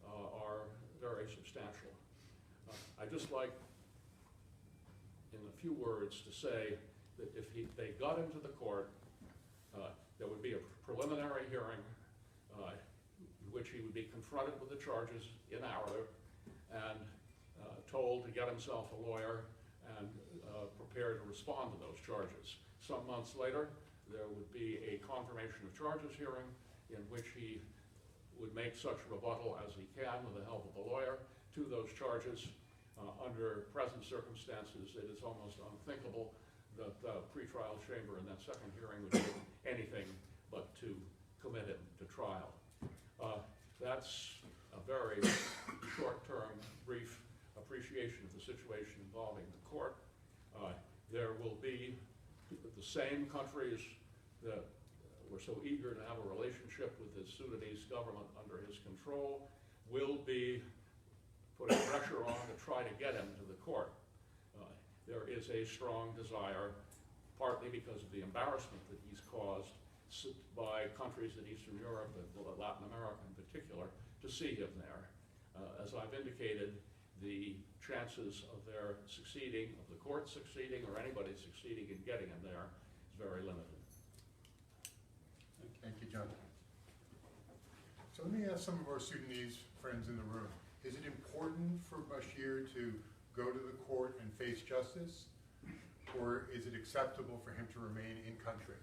are very substantial. I'd just like in a few words to say that if they got into the court, there would be a preliminary hearing in which he would be confronted with the charges in Arabic and told to get himself a lawyer and prepared to respond to those charges. Some months later, there would be a confirmation of charges hearing in which he would make such rebuttal as he can with the help of a lawyer to those charges. Under present circumstances, it is almost unthinkable that the pretrial chamber in that second hearing would do anything but to commit him to trial. That's a very short-term, brief appreciation of the situation involving the court. There will be the same countries that were so eager to have a relationship with the Sudanese government under his control will be putting pressure on to try to get him to the court. There is a strong desire, partly because of the embarrassment that he's caused by countries in Eastern Europe and Latin America in particular, to see him there. As I've indicated, the chances of their succeeding, of the court succeeding, or anybody succeeding in getting him there is very limited. Thank you, John. So let me ask some of our Sudanese friends in the room. Is it important for Bashir to go to the court and face justice? Or is it acceptable for him to remain in country?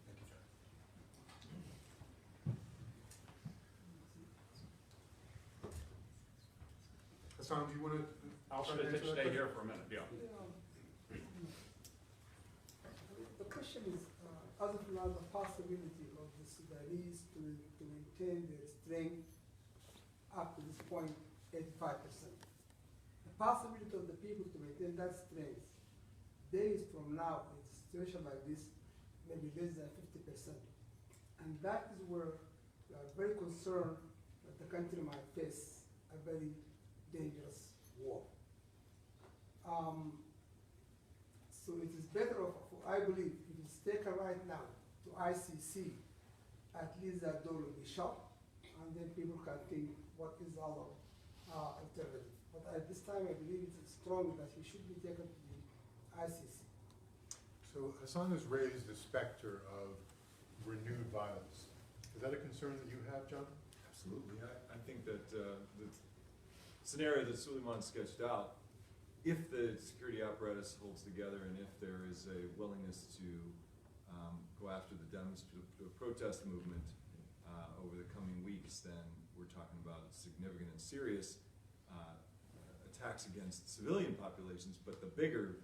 Thank you, John. Hassan, do you want to? I'll stay here for a minute, yeah. The question is, as of now, the possibility of the Sudanese to maintain their strength up to this point, 85%. The possibility of the people to maintain that strength days from now, in a situation like this, maybe less than 50%. And that is where we are very concerned that the country might face a very dangerous war. So it is better off, I believe, if it's taken right now to ICC, at least that door will be shut, and then people can think what is our alternative. But at this time, I believe it's strong that he should be taken to the ICC. So Hassan has raised the specter of renewed violence. Is that a concern that you have, John? Absolutely. I think that the scenario that Suliman sketched out, if the security apparatus holds together and if there is a willingness to go after the protest movement over the coming weeks, then we're talking about significant and serious attacks against civilian populations. But the bigger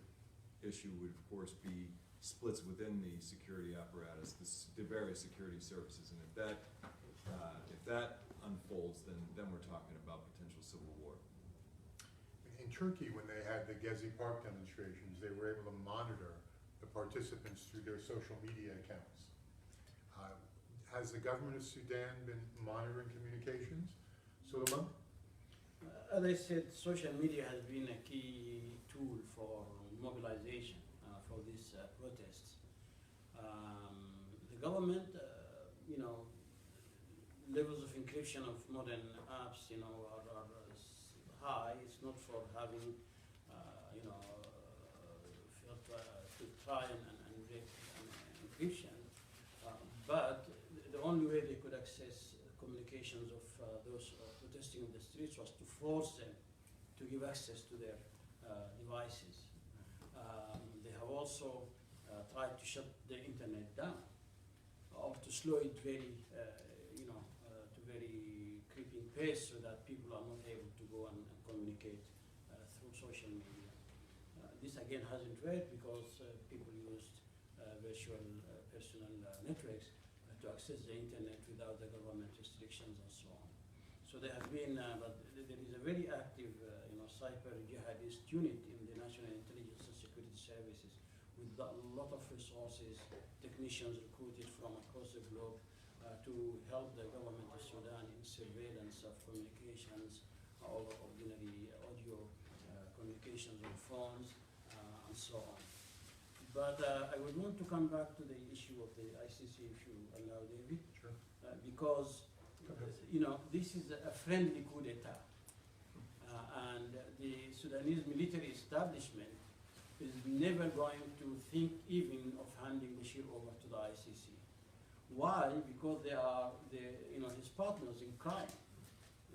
issue would, of course, be splits within the security apparatus, the various security services. And if that unfolds, then we're talking about potential civil war. In Turkey, when they had the Gezi Park demonstrations, they were able to monitor the participants through their social media accounts. Has the government of Sudan been monitoring communications? Suliman? As I said, social media has been a key tool for mobilization for these protests. The government, levels of encryption of modern apps, are high. It's not for having, to try and break encryption, but the only way they could access communications of those protesting in the streets was to force them to give access to their devices. They have also tried to shut the internet down or to slow it very, to very creeping pace so that people are not able to go and communicate through social media. This again hasn't worked because people used virtual personal networks to access the internet without the government restrictions and so on. So there have been, but there is a very active, cyber jihadist unit in the National Intelligence and Security Services with a lot of resources, technicians recruited from across the globe to help the government of Sudan in surveillance of communications, all ordinary audio communications on phones, and so on. But I would want to come back to the issue of the ICC, if you allow, David. Sure. Because, this is a friendly coup d'etat. And the Sudanese military establishment is never going to think even of handing Bashir over to the ICC. Why? Because they are his partners in crime.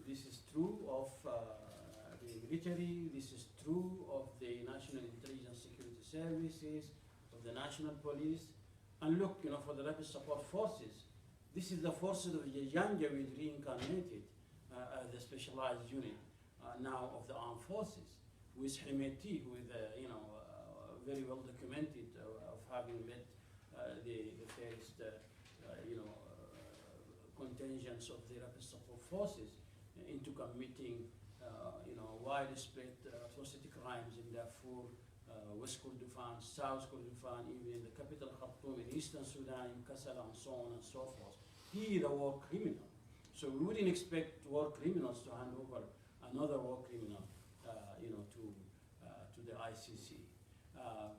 This is true of the military, this is true of the National Intelligence Security Services, of the National Police. And look, for the Rapid Support Forces, this is the forces of the Janjaweed reincarnated as the specialized unit now of the armed forces, with Hemeti, who is very well documented of having led the first contingents of the Rapid Support Forces into committing widespread atrocity crimes in Darfur, West Kordofan, South Kordofan, even in the capital Khartoum, in Eastern Sudan, in Kassala, and so on and so forth. He is a war criminal. So we wouldn't expect war criminals to hand over another war criminal to the ICC.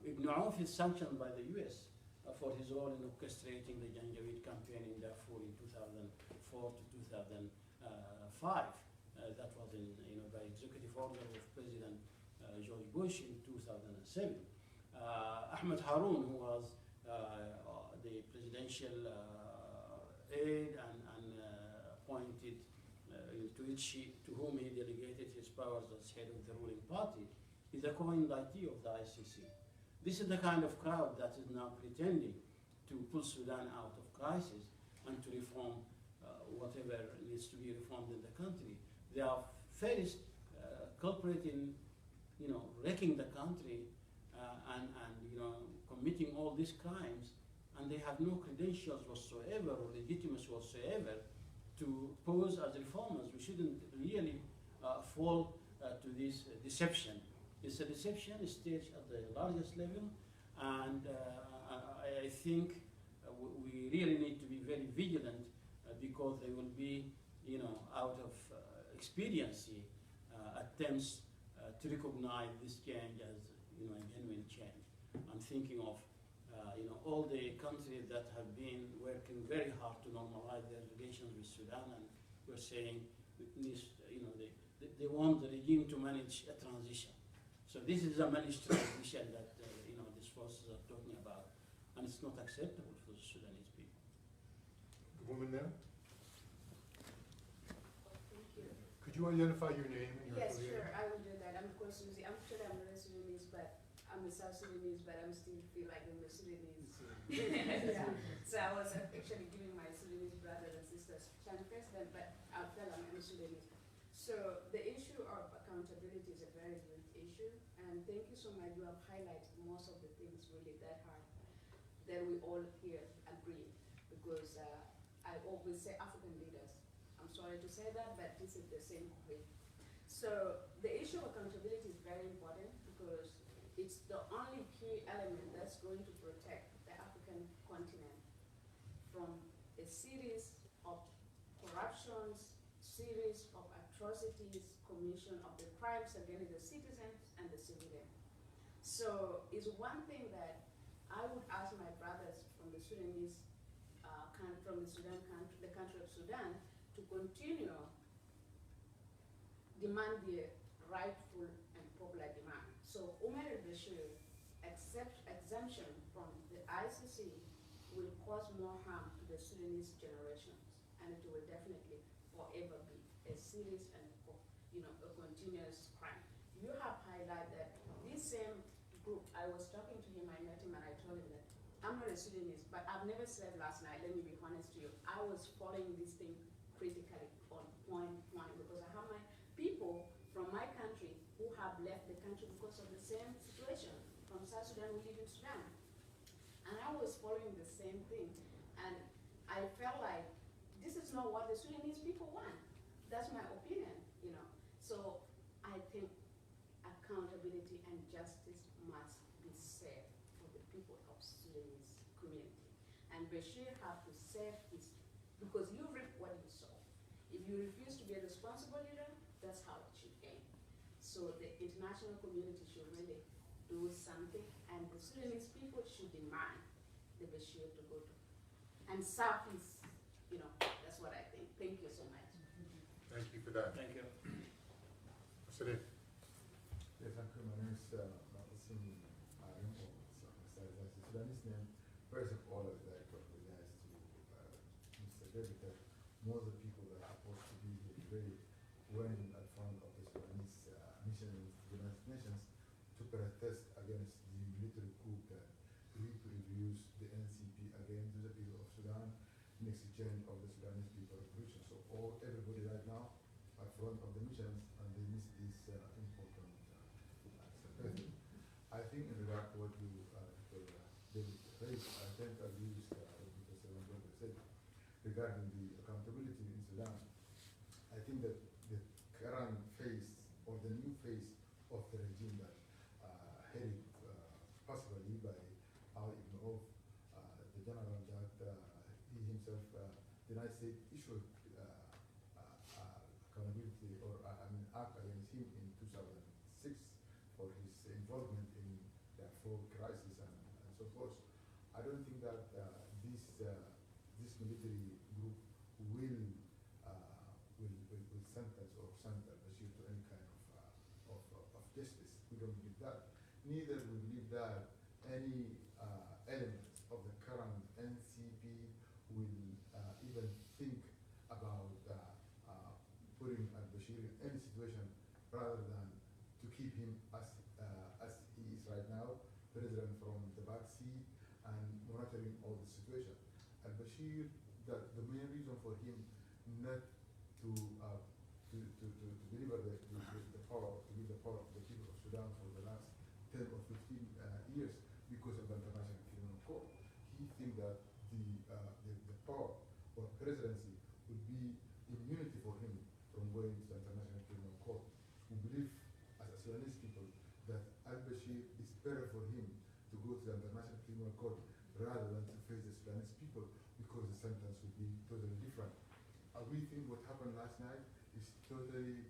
Ibn Auf is sanctioned by the US for his role in orchestrating the Janjaweed campaign in Darfur in 2004 to 2005. That was by executive order of President George Bush in 2007. Ahmed Haroun, who was the presidential aide and appointed to whom he delegated his powers as head of the ruling party, is a co-indictee of the ICC. This is the kind of crowd that is now pretending to pull Sudan out of crisis and to reform whatever needs to be reformed in the country. They are first culprit in wrecking the country and committing all these crimes, and they have no credentials whatsoever or legitimacy whatsoever to pose as reformers. We shouldn't really fall to this deception. It's a deception staged at the largest level, and I think we really need to be very vigilant because there will be, out of expediency, attempts to recognize this change as, a genuine change. I'm thinking of, all the countries that have been working very hard to normalize their relations with Sudan, and we're saying, they want the regime to manage a transition. So this is a managed transition that, these forces are talking about, and it's not acceptable for the Sudanese people. The woman there? Thank you. Could you identify your name and your Yes, affiliation? sure, I will do that. I'm Susie. I'm sure I'm not Sudanese, but I'm a South Sudanese, but I'm still feel like I'm a Sudanese. Yeah. So I was actually giving my Sudanese brothers and sisters chance president, but I felt I'm a Sudanese. So the issue of accountability is a very good issue, and thank you so much. You have highlighted most of the things really that hard that we all here agree, because I always say African leaders. I'm sorry to say that, but this is the same way. So the issue of accountability is very important because it's the only key element that's going to protect the African continent from a series of corruptions, series of atrocities, commission of the crimes against the citizens and the civilians. So it's one thing that I would ask my brothers from the Sudanese, the country of Sudan, to continue demand the rightful and popular demand. So Umar al-Bashir exemption from the ICC will cause more harm to the Sudanese generations, and it will definitely forever be a serious and a continuous crime. You have highlighted that this same group, I was talking to him, I met him, and I told him that I'm not a Sudanese, but I've never slept last night, let me be honest to you. I was following this thing critically on point, because I have my people from my country who have left the country because of the same situation. From South Sudan, we live in Sudan. And I was following the same thing. And I felt like this is not what the Sudanese people want. That's my opinion, So I think accountability and justice must be served for the people of Sudanese community. And Bashir have to serve his, because you reap what you sow. If you refuse to be a responsible leader, that's how it should end. So the international community should really do something, and the Sudanese people should demand the Bashir to go to. And serve his, that's what I think. Thank you so much. Thank you for that. Thank you. Sit in. thank you. My name is Suliman. The Sudanese name, first of all, I would like to apologize to Mr. David that most of the people that are supposed to be here today went at front of the Sudanese mission in the United Nations to protest against the military coup that reproduced the NCP again to the people of Sudan in exchange of the Sudanese people revolution. So everybody right now at front of the missions and they miss this important aspect. I think in regard to what you David raised, I think I agree with what Professor Baldo said regarding the accountability in Sudan. I think that the current phase or the new phase of the regime that headed possibly by our Ibn the general that he himself, the United States issued accountability or act against him in 2006 for his involvement in the Darfur crisis and so forth. I don't think that this military group will sentence or send al-Bashir to any kind of justice. We don't believe that. Neither we believe that any element of the current NCP will even think about putting al-Bashir in any situation rather than to keep him as he is right now, president from the back seat and monitoring all the situation. Al-Bashir, the main reason for him not to deliver the power, to give the power of the people of Sudan for the last 10 or 15 years because of the International Criminal Court. He thinks that the power or presidency would be immunity for him from going to the International Criminal Court. We believe, as Sudanese people, that al-Bashir is better for him to go to the International Criminal Court rather than to face the Sudanese people because the sentence would be totally different. We think what happened last night is totally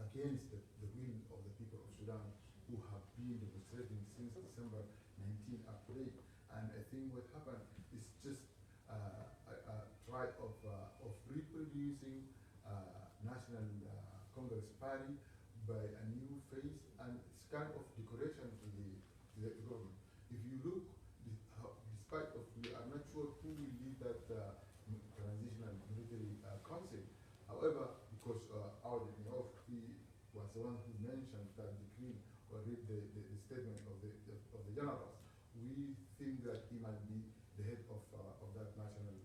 against the will of the people of Sudan who have been demonstrating since December 19 up to date. And I think what happened is just a try of reproducing National Congress Party by a new face, and it's kind of decoration to the government. If you look, despite of, we are not sure who will lead that transitional military council. However, because our he was the one who mentioned that decree or read the statement of the generals, we think that he might be the head of that national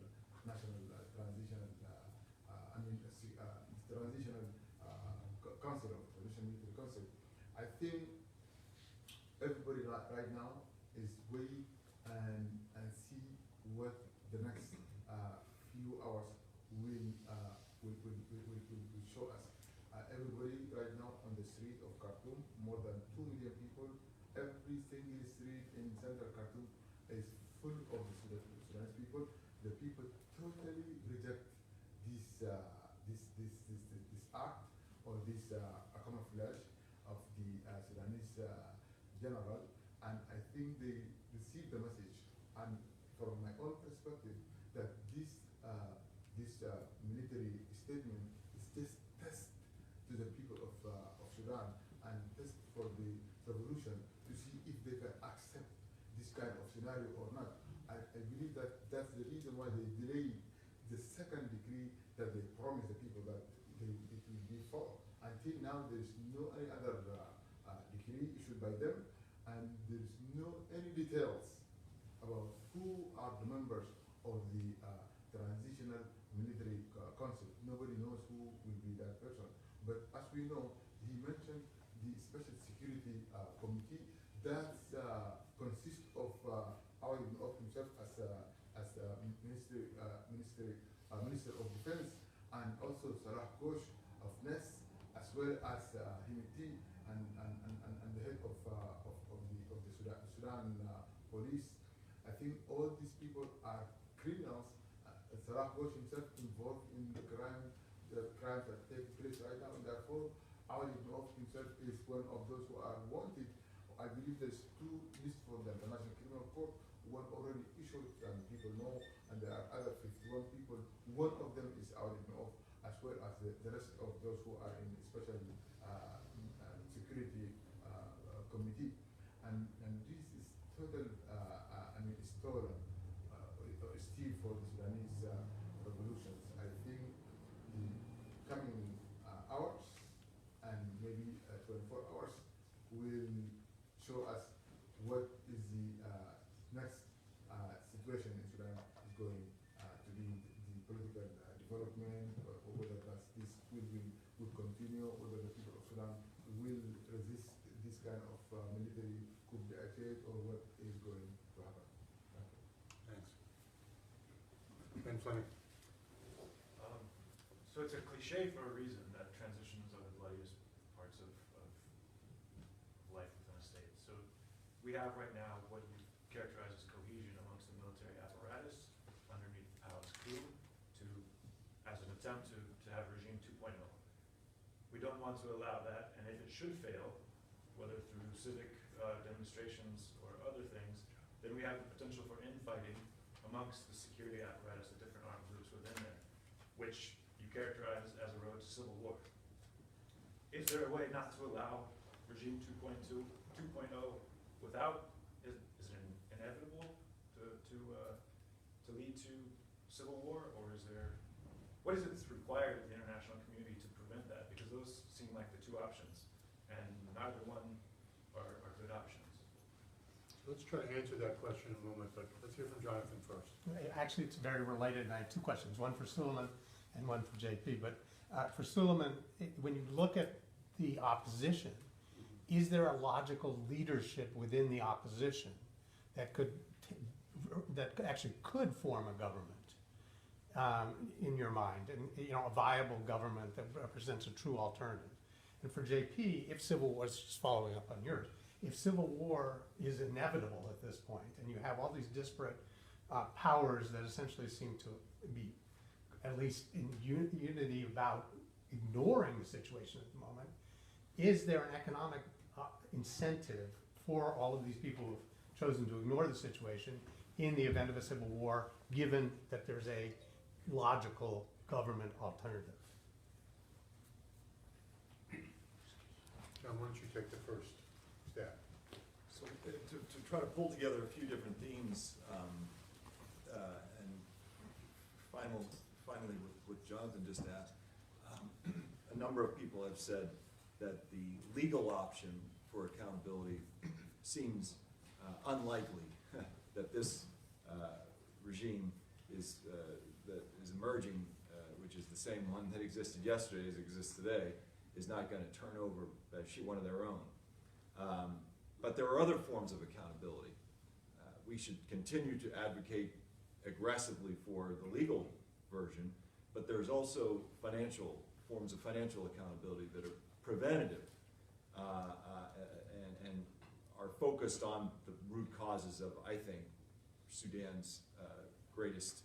transitional transitional council of transitional military council. I think everybody right now is waiting and see what the next few hours will show us. Everybody right now on the street of Khartoum, more than 2 million people, every single street in central Khartoum is full of the Sudanese people. The people totally reject this act or this camouflage of the Sudanese general, and I think they receive the message. And from my own perspective, that this military statement is just test to the people of Sudan and test for the revolution to see if they can accept this kind of scenario or not. I believe that that's the reason why they delayed the second decree that they promised the people that it will be for. Until now, there is no any other decree issued by them, and there is no any details about who are the members of the transitional military council. Nobody knows who will be that person. But as we know, he mentioned the Special Security Committee that consists of himself as Minister of Defense, and also Salah Ghosh of NES, as well as Himiti and the head of the Sudan police. I think all these people are criminals. Salah Ghosh himself involved in the crimes that take place right now in Darfur. Ali himself is one of those who are wanted. I believe there's 2 lists from the International Criminal Court. One already issued, and people know, and there are other 51 people. One of them is Ali as well as the rest of those who are in special total, stolen steal for the Sudanese revolutions. I think the coming hours and maybe 24 hours will show us what is the next situation in Sudan is going to be, the political development, or whether this will continue, whether the people of Sudan will resist this kind of military coup d'etat, or what is going to happen. Thanks. Ben Fleming. So it's a cliche for a reason that transitions are the bloodiest parts of life within a state. So we have right now what you characterize as cohesion amongst the military apparatus underneath Powell's coup as an attempt to have regime 2.0. We don't want to allow that, and if it should fail, whether through civic demonstrations or other things, then we have the potential for infighting amongst the security apparatus of different armed groups within there, which you characterize as a road to civil war. Is there a way not to allow regime 2.0 without, is it inevitable to lead to civil war, or is there, what is it that's required of the international community to prevent that? Because those seem like the two options, and neither one are good options. Let's try to answer that question in a moment, but let's hear from Jonathan first. Actually, it's very related, and I have two questions, one for Suliman and one for JP. But for Suliman, when you look at the opposition, is there a logical leadership within the opposition that actually could form a government in your mind, and a viable government that represents a true alternative? And for JP, if civil war, just following up on yours, if civil war is inevitable at this point, and you have all these disparate powers that essentially seem to be at least in unity about ignoring the situation at the moment, is there an economic incentive for all of these people who have chosen to ignore the situation in the event of a civil war, given that there's a logical government alternative? John, why don't you take the first step? So to try to pull together a few different themes, and finally with what Jonathan just asked, a number of people have said that the legal option for accountability seems unlikely, that this regime that is emerging, which is the same one that existed yesterday as exists today, is not going to turn over one of their own. But there are other forms of accountability. We should continue to advocate aggressively for the legal version, but there's also forms of financial accountability that are preventative and are focused on the root causes of, I think, Sudan's greatest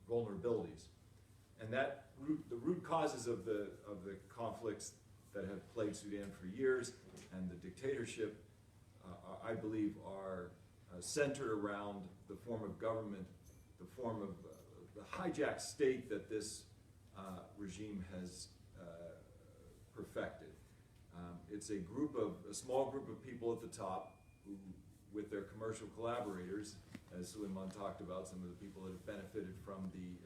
vulnerabilities. And the root causes of the conflicts that have plagued Sudan for years and the dictatorship, I believe, are centered around the form of government, the form of the hijacked state that this regime has perfected. It's a small group of people at the top who, with their commercial collaborators, as Suliman talked about, some of the people that have benefited from the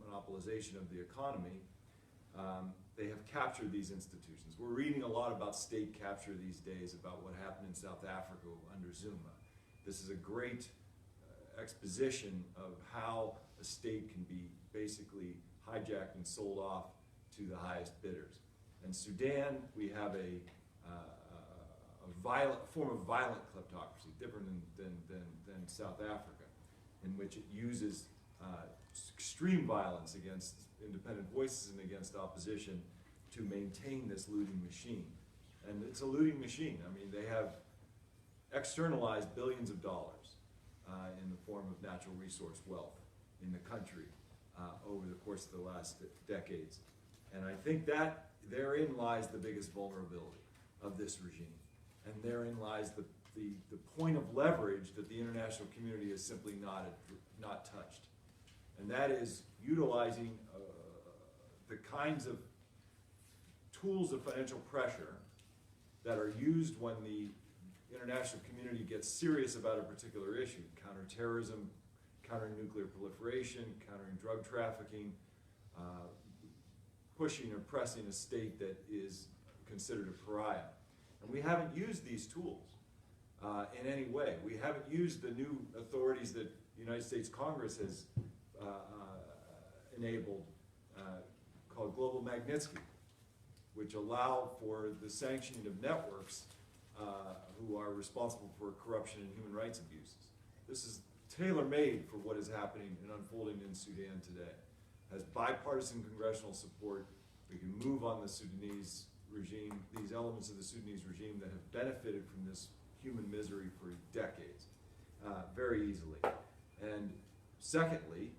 monopolization of the economy, they have captured these institutions. We're reading a lot about state capture these days, about what happened in South Africa under Zuma. This is a great exposition of how a state can be basically hijacked and sold off to the highest bidders. In Sudan, we have a form of violent kleptocracy, different than South Africa, in which it uses extreme violence against independent voices and against opposition to maintain this looting machine. And it's a looting machine. I mean, they have externalized billions of dollars in the form of natural resource wealth in the country over the course of the last decades. And I think that therein lies the biggest vulnerability of this regime. And therein lies the point of leverage that the international community has simply not touched. And that is utilizing the kinds of tools of financial pressure that are used when the international community gets serious about a particular issue, counterterrorism, countering nuclear proliferation, countering drug trafficking, pushing or pressing a state that is considered a pariah. And we haven't used these tools in any way. We haven't used the new authorities that the United States Congress has enabled, called Global Magnitsky, which allow for the sanctioning of networks who are responsible for corruption and human rights abuses. This is tailor-made for what is happening and unfolding in Sudan today. Has bipartisan congressional support. We can move on the Sudanese regime, these elements of the Sudanese regime that have benefited from this human misery for decades, very easily. And secondly,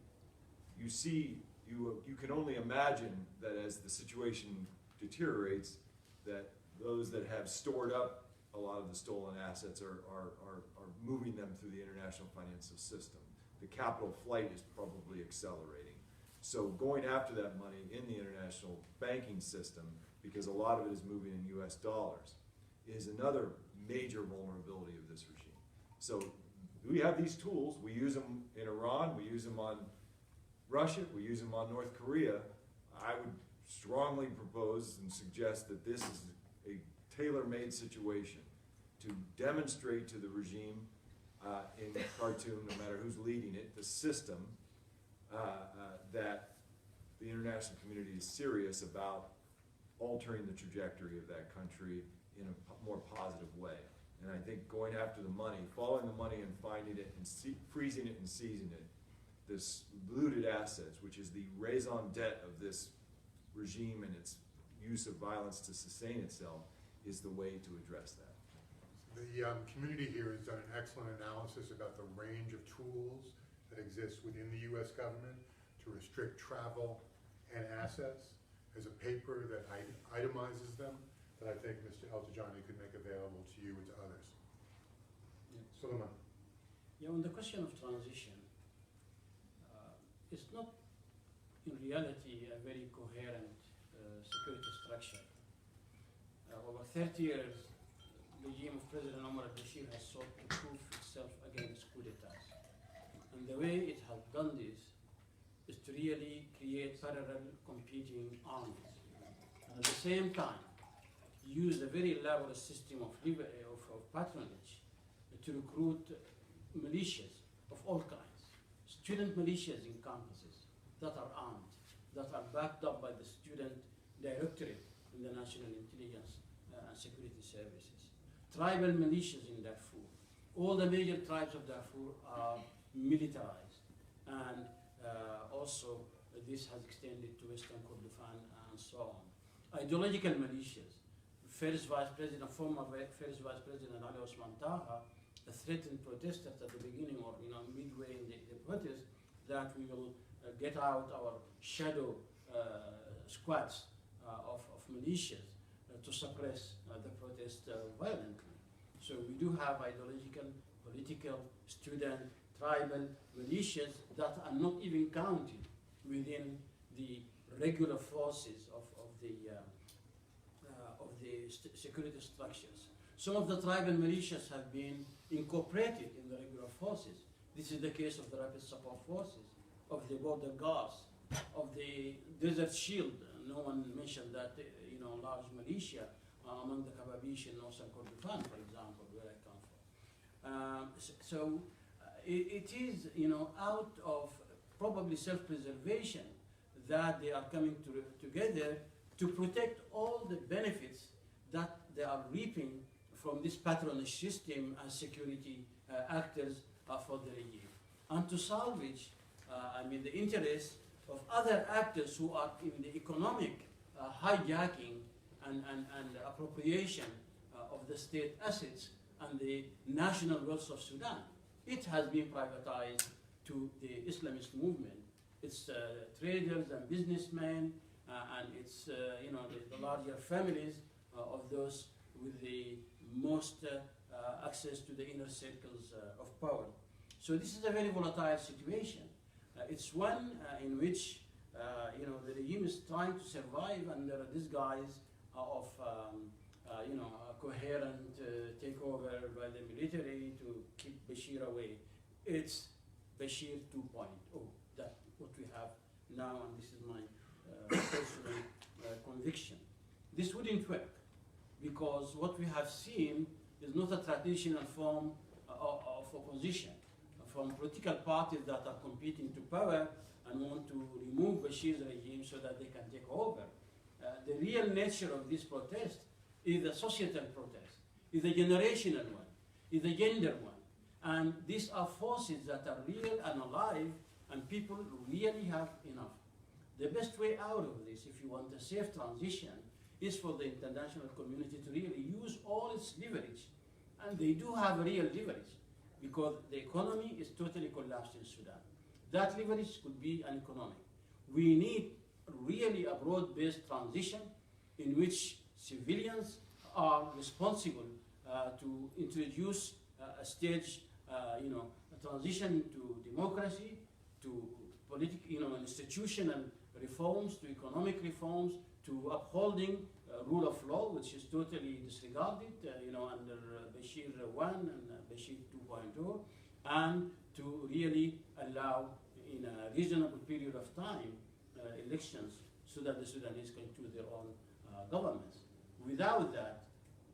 you can only imagine that as the situation deteriorates, that those that have stored up a lot of the stolen assets are moving them through the international financial system. The capital flight is probably accelerating. So going after that money in the international banking system, because a lot of it is moving in US dollars, is another major vulnerability of this regime. So we have these tools. We use them in Iran. We use them on Russia. We use them on North Korea. I would strongly propose and suggest that this is a tailor-made situation to demonstrate to the regime in Khartoum, no matter who's leading it, the system, that the international community is serious about altering the trajectory of that country in a more positive way. And I think going after the money, following the money and finding it and freezing it and seizing it, this looted assets, which is the raison d'etre of this regime and its use of violence to sustain itself, is the way to address that. The community here has done an excellent analysis about the range of tools that exist within the U.S. government to restrict travel and assets. There's a paper that itemizes them that I think Mr. El-Tijani could make available to you and to others. Yeah. Suliman. Yeah, on the question of transition, it's not in reality a very coherent security structure. Over 30 years, the regime of President Omar al-Bashir has sought to prove itself against coup d'etats. And the way it has done this is to really create parallel competing armies. And at the same time, use a very elaborate system of patronage to recruit militias of all kinds. Student militias in campuses that are armed, that are backed up by the student directorate in the National Intelligence and Security Services. Tribal militias in Darfur. All the major tribes of Darfur are militarized. And also this has extended to Western Kordofan and so on. Ideological militias. Former First Vice President Ali Osman Taha threatened protesters at the beginning or midway in the protest that we will get out our shadow squads of militias to suppress the protest violently. So we do have ideological, political, student, tribal militias that are not even counted within the regular forces of the security structures. Some of the tribal militias have been incorporated in the regular forces. This is the case of the Rapid Support Forces, of the Border Guards, of the Desert Shield. No one mentioned that, large militia among the Kababish in Northern Kordofan, for example, where I come from. It is, out of probably self-preservation that they are coming together to protect all the benefits that they are reaping from this patronage system as security actors for the regime, and to salvage, the interests of other actors who are in the economic hijacking and appropriation of the state assets and the national wealth of Sudan. It has been privatized to the Islamist movement. It's traders and businessmen, and it's the larger families of those with the most access to the inner circles of power. So this is a very volatile situation. It's one in which the regime is trying to survive under this guise of a coherent takeover ordered by the military to keep Bashir away. It's Bashir 2.0. That's what we have now, and this is my personal conviction. This wouldn't work because what we have seen is not a traditional form of opposition from political parties that are competing to power and want to remove Bashir's regime so that they can take over. The real nature of this protest is a societal protest, is a generational one, is a gender one. And these are forces that are real and alive, and people really have enough. The best way out of this, if you want a safe transition, is for the international community to really use all its leverage. And they do have a real leverage, because the economy is totally collapsed in Sudan. That leverage could be an economic. We need really a broad-based transition in which civilians are responsible to introduce a stage, a transition to democracy, to political, institutional reforms, to economic reforms, to upholding rule of law, which is totally disregarded, under Bashir 1 and Bashir 2.0, and to really allow, in a reasonable period of time, elections so that the Sudanese can choose their own governments. Without that,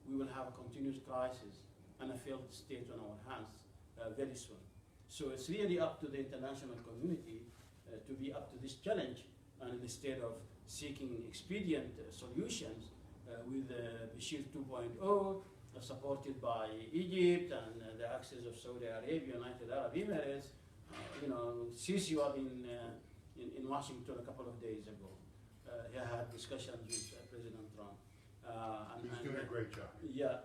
we will have a continuous crisis and a failed state on our hands very soon. So it's really up to the international community to be up to this challenge, and instead of seeking expedient solutions with Bashir 2.0, supported by Egypt and the access of Saudi Arabia, United Arab Emirates. Sisi was in Washington a couple of days ago. He had discussions with President Trump. He's doing a great job. Yeah.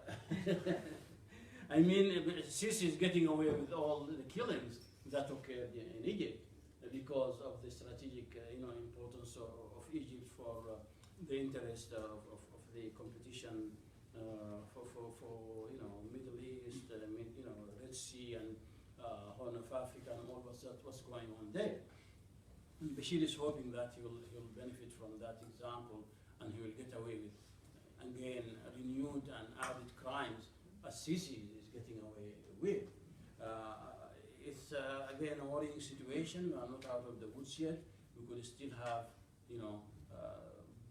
I mean, Sisi is getting away with all the killings that occurred in Egypt because of the strategic importance of Egypt for the interest of the competition for Middle East, Red Sea and Horn of Africa and all what's going on there. And Bashir is hoping that he will benefit from that example and he will get away with, again, renewed and added crimes as Sisi is getting away with. It's again a worrying situation. We are not out of the woods yet. We could still have,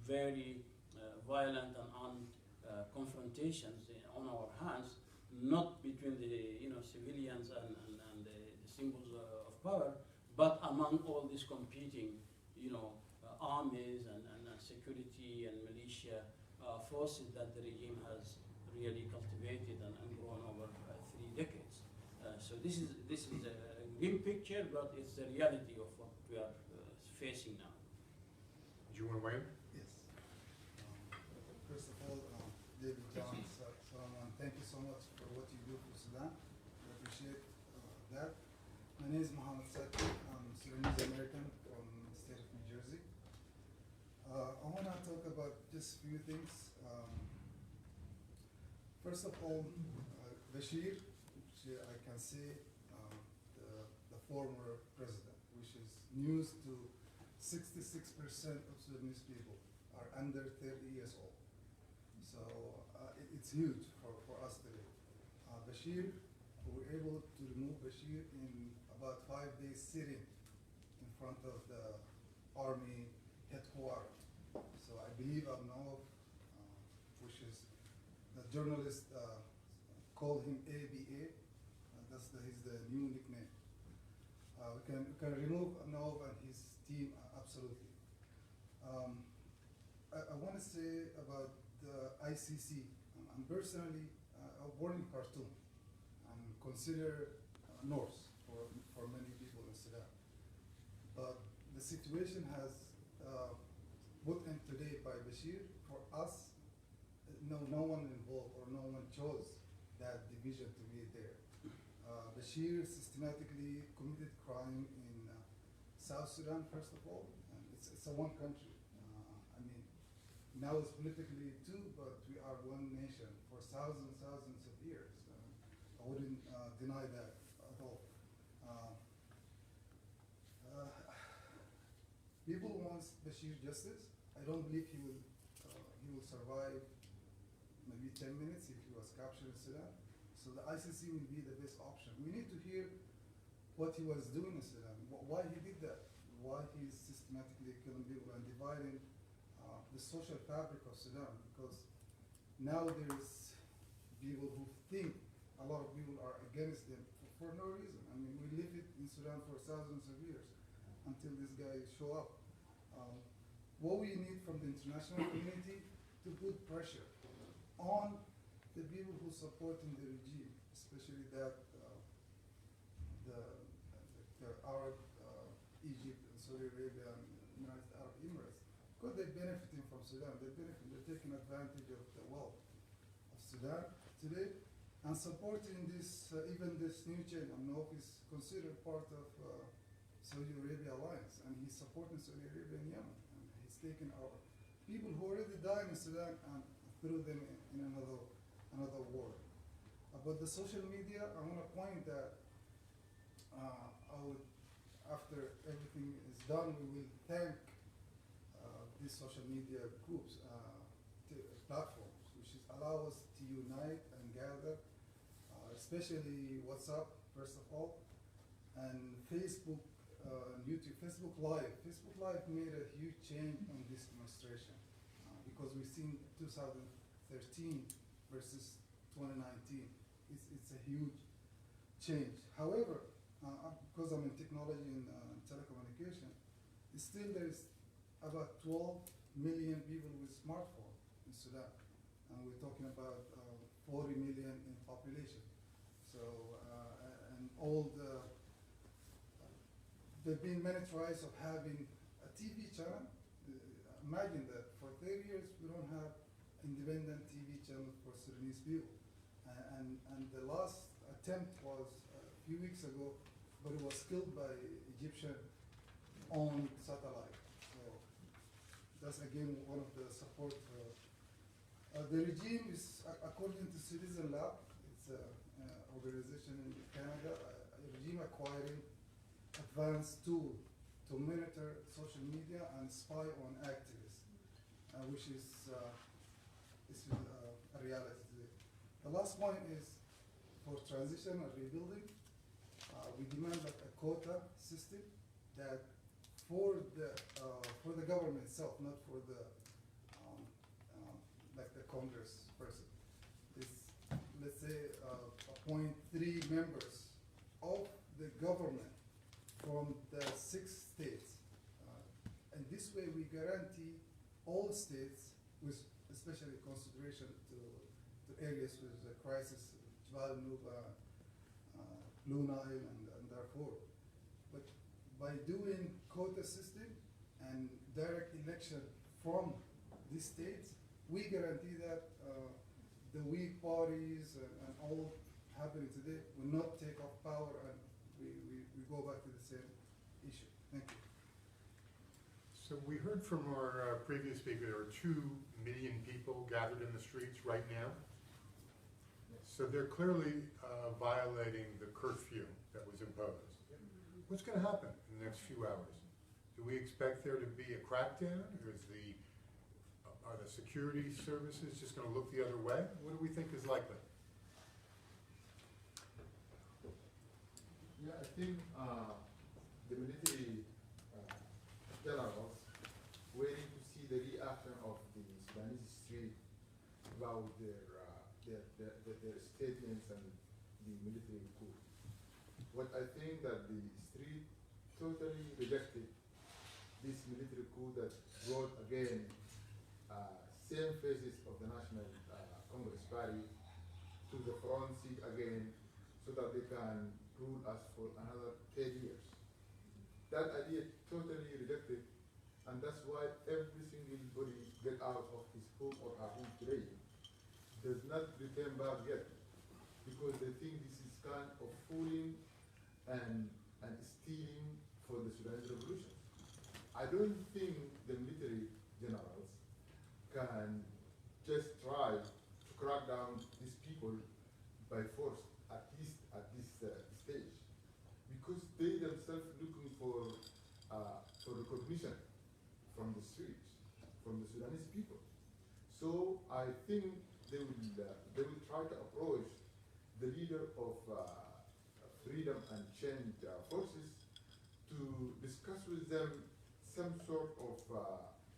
very violent and armed confrontations on our hands, not between the civilians and the symbols of power, but among all these competing, armies and security and militia forces that the regime has really cultivated and grown over 3 decades. So this is a grim picture, but it's the reality of what we are facing now. Do you want to weigh in? Yes. First of all, David, John, Suliman, thank you so much for what you do for Sudan. I appreciate that. My name is Mohammed Saki. I'm Sudanese American from the state of New Jersey. I want to talk about just a few things. First of all, Bashir, which I can say the former president, which is news to 66% of Sudanese people are under 30 years old. So it's huge for us today. Bashir, we were able to remove Bashir in about 5 days sitting in front of the army headquarters. So I believe Abnov, which is the journalist, called him ABA. He's the new nickname. We can remove Abnov and his team, absolutely. I want to say about the ICC. I'm personally born in Khartoum and consider North for many people in Sudan. But the situation has put in today by Bashir, for us, no one involved or no one chose that division to be there. Bashir systematically committed crime in South Sudan, first of all, and it's a one country. Now it's politically two, but we are one nation for thousands of years. I wouldn't deny that at all. People want Bashir justice. I don't believe he will survive maybe 10 minutes if he was captured in Sudan. So the ICC will be the best option. We need to hear what he was doing in Sudan, why he did that, why he's systematically killing people and dividing the social fabric of Sudan, because now there's people who think a lot of people are against them for no reason. I mean, we lived it in Sudan for thousands of years until this guy show up. What we need from the international community to put pressure on the people who supporting the regime, especially that the Arab, Egypt and Saudi Arabia and United Arab Emirates, because they're benefiting from Sudan. They're taking advantage of the wealth of Sudan today and supporting this, even this new chain. Amnok is considered part of Saudi Arabia alliance, and he's supporting Saudi Arabia in Yemen. And he's taking our people who already died in Sudan and threw them in another war. About the social media, I want to point that after everything is done, we will thank these social media groups, platforms, which is allow us to unite and gather, especially WhatsApp, first of all, and Facebook, YouTube, Facebook Live. Facebook Live made a huge change on this demonstration because we've seen 2013 versus 2019. It's a huge change. However, because I'm in technology and telecommunication, still there's about 12 million people with smartphone in Sudan, and we're talking about 40 million in population. So, and all there've been many tries of having a TV channel. Imagine that for 30 years we don't have independent TV channel for Sudanese people, and the last attempt was a few weeks ago, but it was killed by Egyptian owned satellite. So that's again one of the support. The regime is, according to Citizen Lab, it's an organization in Canada, a regime acquiring advanced tool to monitor social media and spy on activists, which is a reality today. The last point is for transition and rebuilding. We demand like a quota system that for the government itself, not for the like the Congress person. Is, let's say, appoint 3 members of the government from the 6 states, and this way we guarantee all states, with especially consideration to areas with the crisis, Baldo, Blue Nile, and Darfur. But by doing quota system and direct election from these states, we guarantee that the weak parties and all happening today will not take off power, and we go back to the same issue. Thank you. So we heard from our previous speaker, there are 2 million people gathered in the streets right now. So they're clearly violating the curfew that was imposed. What's going to happen in the next few hours? Do we expect there to be a crackdown, or are the security services just going to look the other way? What do we think is likely? Yeah, I think the military generals waiting to see the reaction of the Sudanese street about their statements and the military coup. What I think that the street totally rejected this military coup that brought again same faces of the National Congress Party to the front seat again, so that they can rule us for another 10 years. That idea totally rejected, and that's why every single body get out of his home or her home today does not return back yet, because they think this is kind of fooling and stealing for the Sudanese revolution. I don't think the military generals can just try to crack down these people by force, at least at this stage, because they themselves looking for recognition from the streets, from the Sudanese people. So I think they will try to approach the leader of Freedom and Change Forces to discuss with them some sort of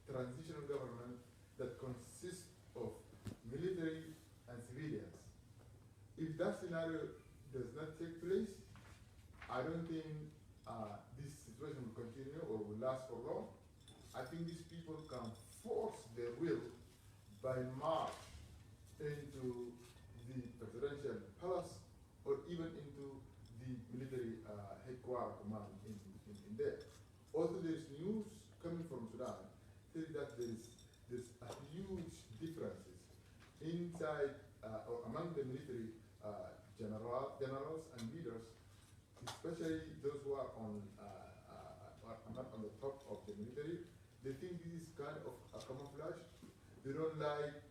transitional government that consists of military and civilians. If that scenario does not take place, I don't think this situation will continue or will last for long. I think these people can force their will by march into the presidential palace or even into the military headquarters command in there. Also, there's news coming from Sudan saying that there's a huge differences inside or among the military generals and leaders, especially those who are not on the top of the military. They think this is kind of a camouflage. They don't like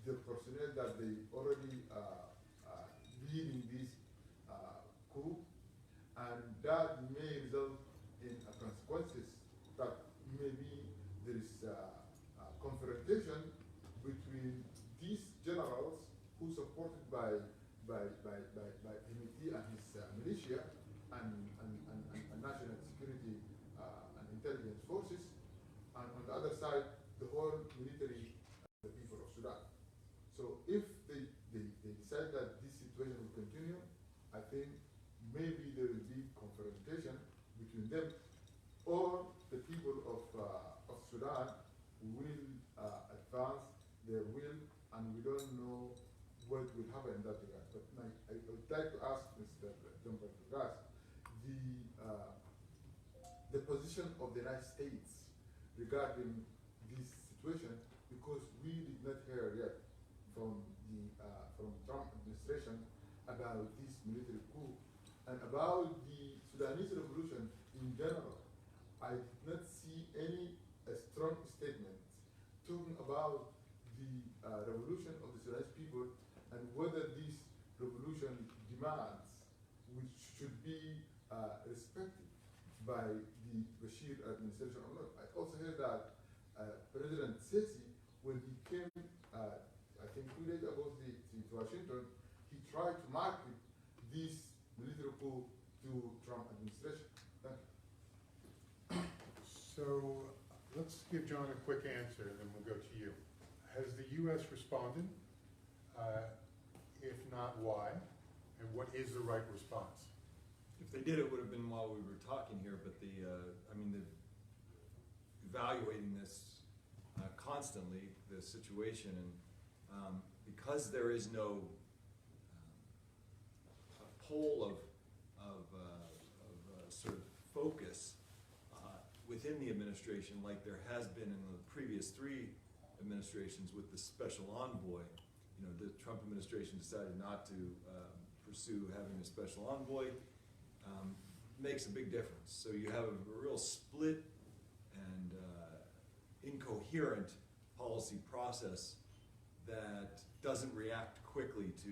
the personnel that they already leading this coup, and that may result in consequences that maybe there is a confrontation between these generals who supported by Hemeti and his militia and national security and intelligence forces, and on the other side, the whole military, the people of Sudan. So if they decide that this situation will continue, I think maybe there will be confrontation between them, or the people of Sudan will advance their will, and we don't know what will happen in that regard. But I would like to ask Mr. Prendergast the position of the United States regarding this situation, because we did not hear yet from the Trump administration about this military coup and about the Sudanese revolution in general. I did not see any strong statement talking about the revolution of the Sudanese people and whether this revolution demands which should be respected by the Bashir administration or not. I also heard that President Sisi, when he came, I think 2 days ago to Washington, he tried to market this military coup to Trump administration. Thank you. So let's give John a quick answer, and then we'll go to you. Has the U.S. responded? If not, why? And what is the right response? If they did, it would have been while we were talking here, but they're evaluating this constantly, the situation, and because there is no pole of sort of focus within the administration, like there has been in the previous 3 administrations with the special envoy. You know, the Trump administration decided not to pursue having a special envoy. Makes a big difference. So you have a real split and incoherent policy process that doesn't react quickly to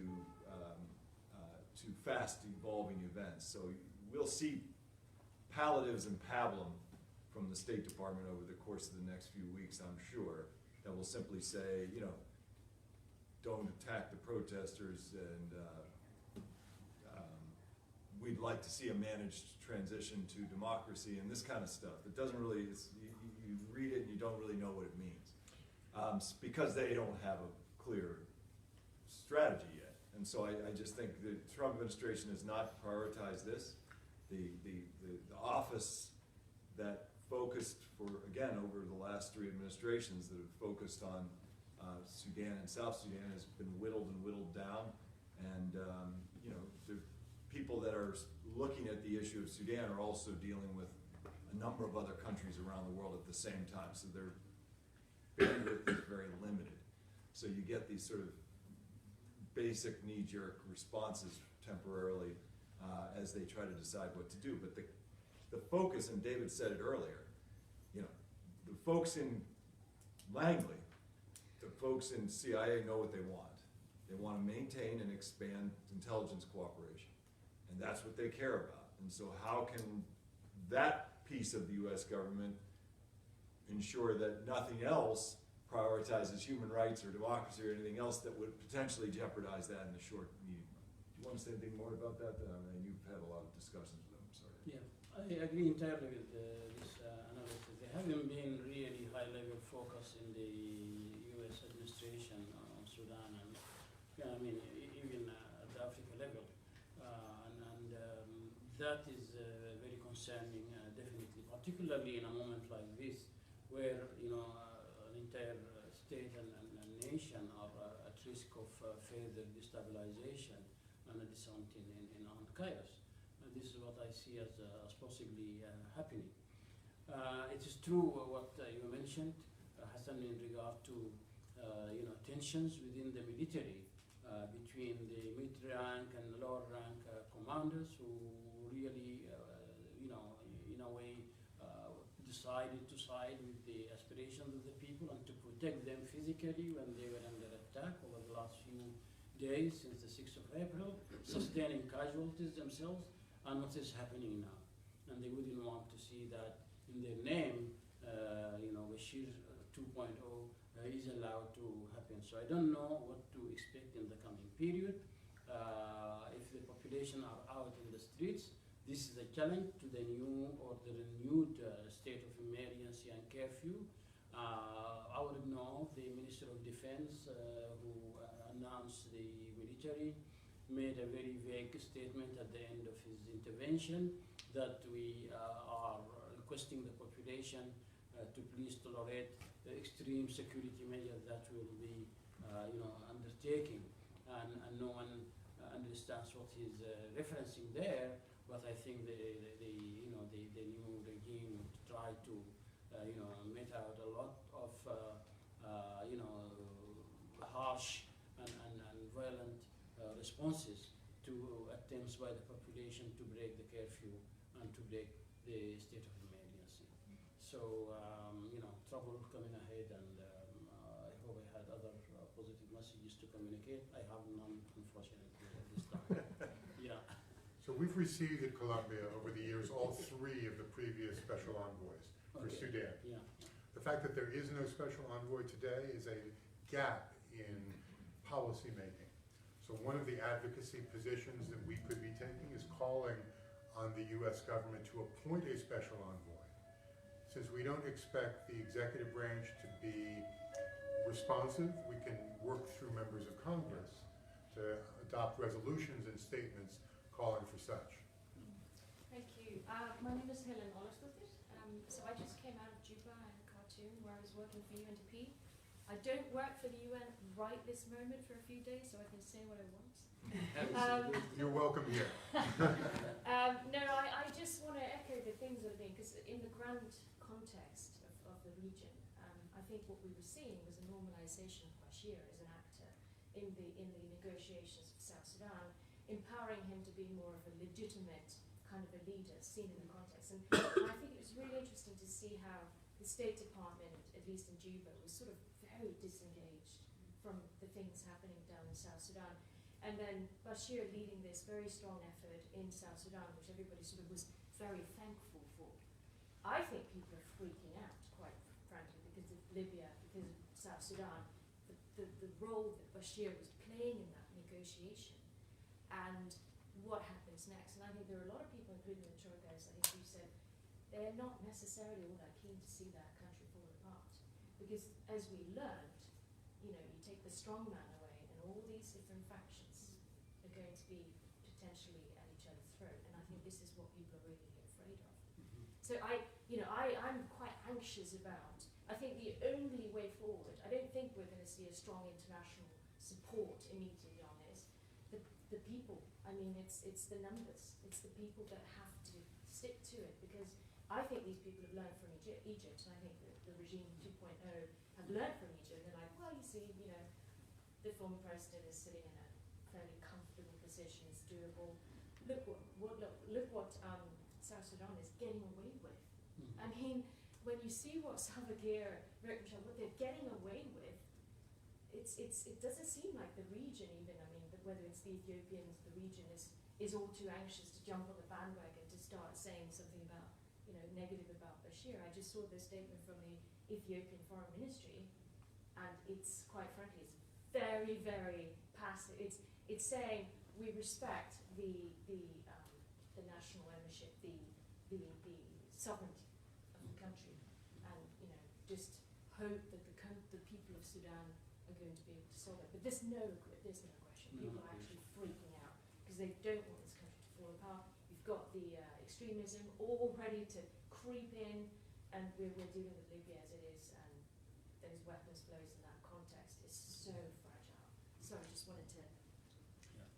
fast evolving events. So we'll see palliatives and pablum from the State Department over the course of the next few weeks, I'm sure, that will simply say, you know, don't attack the protesters, and we'd like to see a managed transition to democracy and this kind of stuff. It doesn't really, you read it and you don't really know what it means because they don't have a clear strategy yet. And so I just think the Trump administration has not prioritized this. The office that focused for, again, over the last 3 administrations that have focused on Sudan and South Sudan has been whittled and whittled down. And you know, the people that are looking at the issue of Sudan are also dealing with a number of other countries around the world at the same time. So their bandwidth is very limited. So you get these sort of basic knee-jerk responses temporarily as they try to decide what to do. But the focus, and David said it earlier, you know, the folks in Langley, the folks in CIA know what they want. They want to maintain and expand intelligence cooperation. And that's what they care about. And so how can that piece of the U.S. government ensure that nothing else prioritizes human rights or democracy or anything else that would potentially jeopardize that in the short, medium run? want to say anything more about that? And you've had a lot of discussions with them, sorry. Yeah, I agree entirely with this analysis. There haven't been really high-level focus in the U.S. administration on Sudan, and I mean even at the Africa level, and that is very concerning, definitely, particularly in a moment like this, where an entire state and nation are at risk of further destabilization and a descent in armed chaos. This is what I see as possibly happening. It is true what you mentioned, Hassan, in regard to tensions within the military between the mid-rank and lower rank commanders who really, in a way, decided to side with the aspirations of the people and to protect them physically when they were under attack over the last few days since the 6th of April, sustaining casualties themselves, and what is happening now. And they wouldn't want to see that in their name, Bashir 2.0 is allowed to happen. So I don't know what to expect in the coming period. If the population are out in the streets, this is a challenge to the new or the renewed state of emergency and curfew. I would know the Minister of Defense who announced the military made a very vague statement at the end of his intervention that we are requesting the population to please tolerate the extreme security measures that will be undertaking, and no one understands what he's referencing there. But I think the new regime would try to mete out a lot of harsh and violent responses to attempts by the population to break the curfew and to break the state of emergency. So trouble coming ahead, and I hope I had other positive messages to communicate. I have none, unfortunately, at this time. Yeah. So we've received in Colombia over the years all three of the previous special envoys for Sudan. Yeah. The fact that there is no special envoy today is a gap in policy making. So one of the advocacy positions that we could be taking is calling on the U.S. government to appoint a special envoy. Since we don't expect the executive branch to be responsive, we can work through members of Congress to adopt resolutions and statements calling for such. Thank you. My name is Helen Olafsdottir. So I just came out of Juba in Khartoum, where I was working for UNDP. I don't work for the UN right this moment for a few days, so I can say what I want. You're welcome here. No, I just want to echo the things that are being, because in the grand context of the region, I think what we were seeing was a normalization of Bashir as an actor in the negotiations of South Sudan, empowering him to be more of a legitimate kind of a leader seen in the context. And I think it was really interesting to see how the State Department, at least in Juba, was sort of very disengaged from the things happening down in South Sudan. And then Bashir leading this very strong effort in South Sudan, which everybody sort of was very thankful for. I think people are freaking out, quite frankly, because of Libya, because of South Sudan, the role that Bashir was playing in that negotiation, and what happens next. And I think there are a lot of people, including the Chorgas, I think you said, they're not necessarily all that keen to see that country fall apart. Because as we learned, you take the strong man away, and all these different factions are going to be potentially at each other's throat. And I think this is what people are really afraid of. So I'm quite anxious about, I think the only way forward, I don't think we're going to see a strong international support immediately on this. The people, it's the numbers, it's the people that have to stick to it, because I think these people have learned from Egypt, and I think that the regime 2.0 have learned from Egypt, and they're like, well, you see, the former president is sitting in a fairly comfortable position, it's doable. Look what South Sudan is getting away with. I mean, when you see what Salva-Kiir, what they're getting away with, it doesn't seem like the region even, whether it's the Ethiopians, the region is all too anxious to jump on the bandwagon to start saying something about, negative about Bashir. I just saw this statement from the Ethiopian Foreign Ministry, and it's, quite frankly, it's very, very passive. It's saying, we respect the national ownership, the sovereignty of the country, and just hope that the people of Sudan are going to be able to solve it. But there's no aggression. People are actually freaking out because they don't want this country to fall apart. You've got the extremism all ready to creep in, and we're dealing with Libya as it is, and those weapons flows in that context is so fragile. So I just wanted to.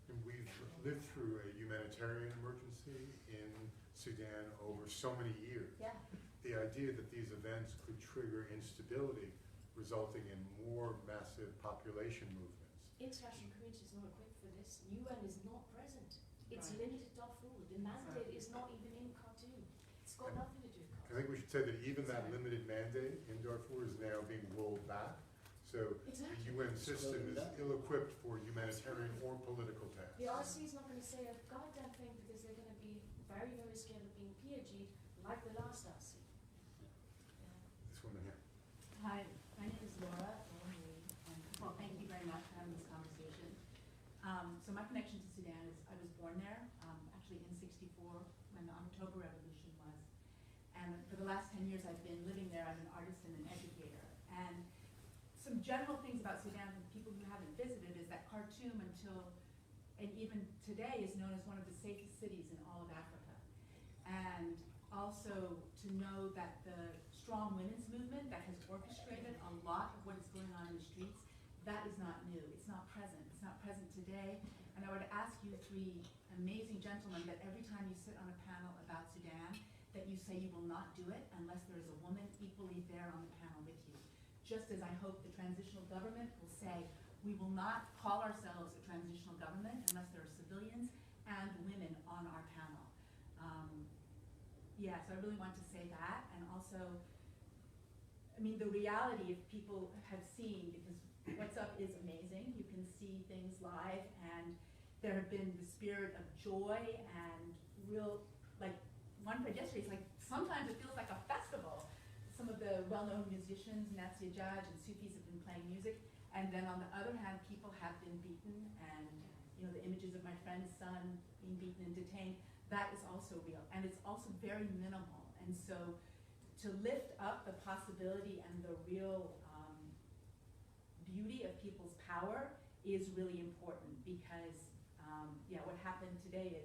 And we've lived through a humanitarian emergency in Sudan over so many years. Yeah. The idea that these events could trigger instability, resulting in more massive population movements. International community is not equipped for this. UN is not present. It's limited Darfur. The mandate is not even in Khartoum. It's got nothing to do with I Khartoum. think we should say that even that limited mandate in Darfur is now being rolled back. So Exactly. the UN system is ill-equipped for humanitarian or political tasks. The RC is not going to say a goddamn thing because they're going to be very, very scared of being POG'd like the last RC. This woman here. Hi, my name is Laura. Well, thank you very much for having this conversation. So my connection to Sudan is I was born there, actually in '64 when the October Revolution was. And for the last 10 years I've been living there. I'm an artist and an educator. And some general things about Sudan for people who haven't visited is that Khartoum and even today is known as one of the safest cities in all of Africa. And also to know that the strong women's movement that has orchestrated a lot of what is going on in the streets, that is not new. It's not present. It's not present today. And I would ask you three amazing gentlemen that every time you sit on a panel about Sudan, that you say you will not do it unless there is a woman equally there on the panel with you. Just as I hope the transitional government will say, we will not call ourselves a transitional government unless there are civilians and women on our panel. Yeah, so I really want to say that. And also, I mean, the reality, if people have seen, because What's Up is amazing. You can see things live, and there have been the spirit of joy and real, like, one played yesterday, it's like, sometimes it feels like a festival. Some of the well-known musicians, Natsir Jaj and Sufis, have been playing music, and then on the other hand, people have been beaten, and the images of my friend's son being beaten and detained, that is also real, and it's also very minimal. And so to lift up the possibility and the real beauty of people's power is really important, because what happened today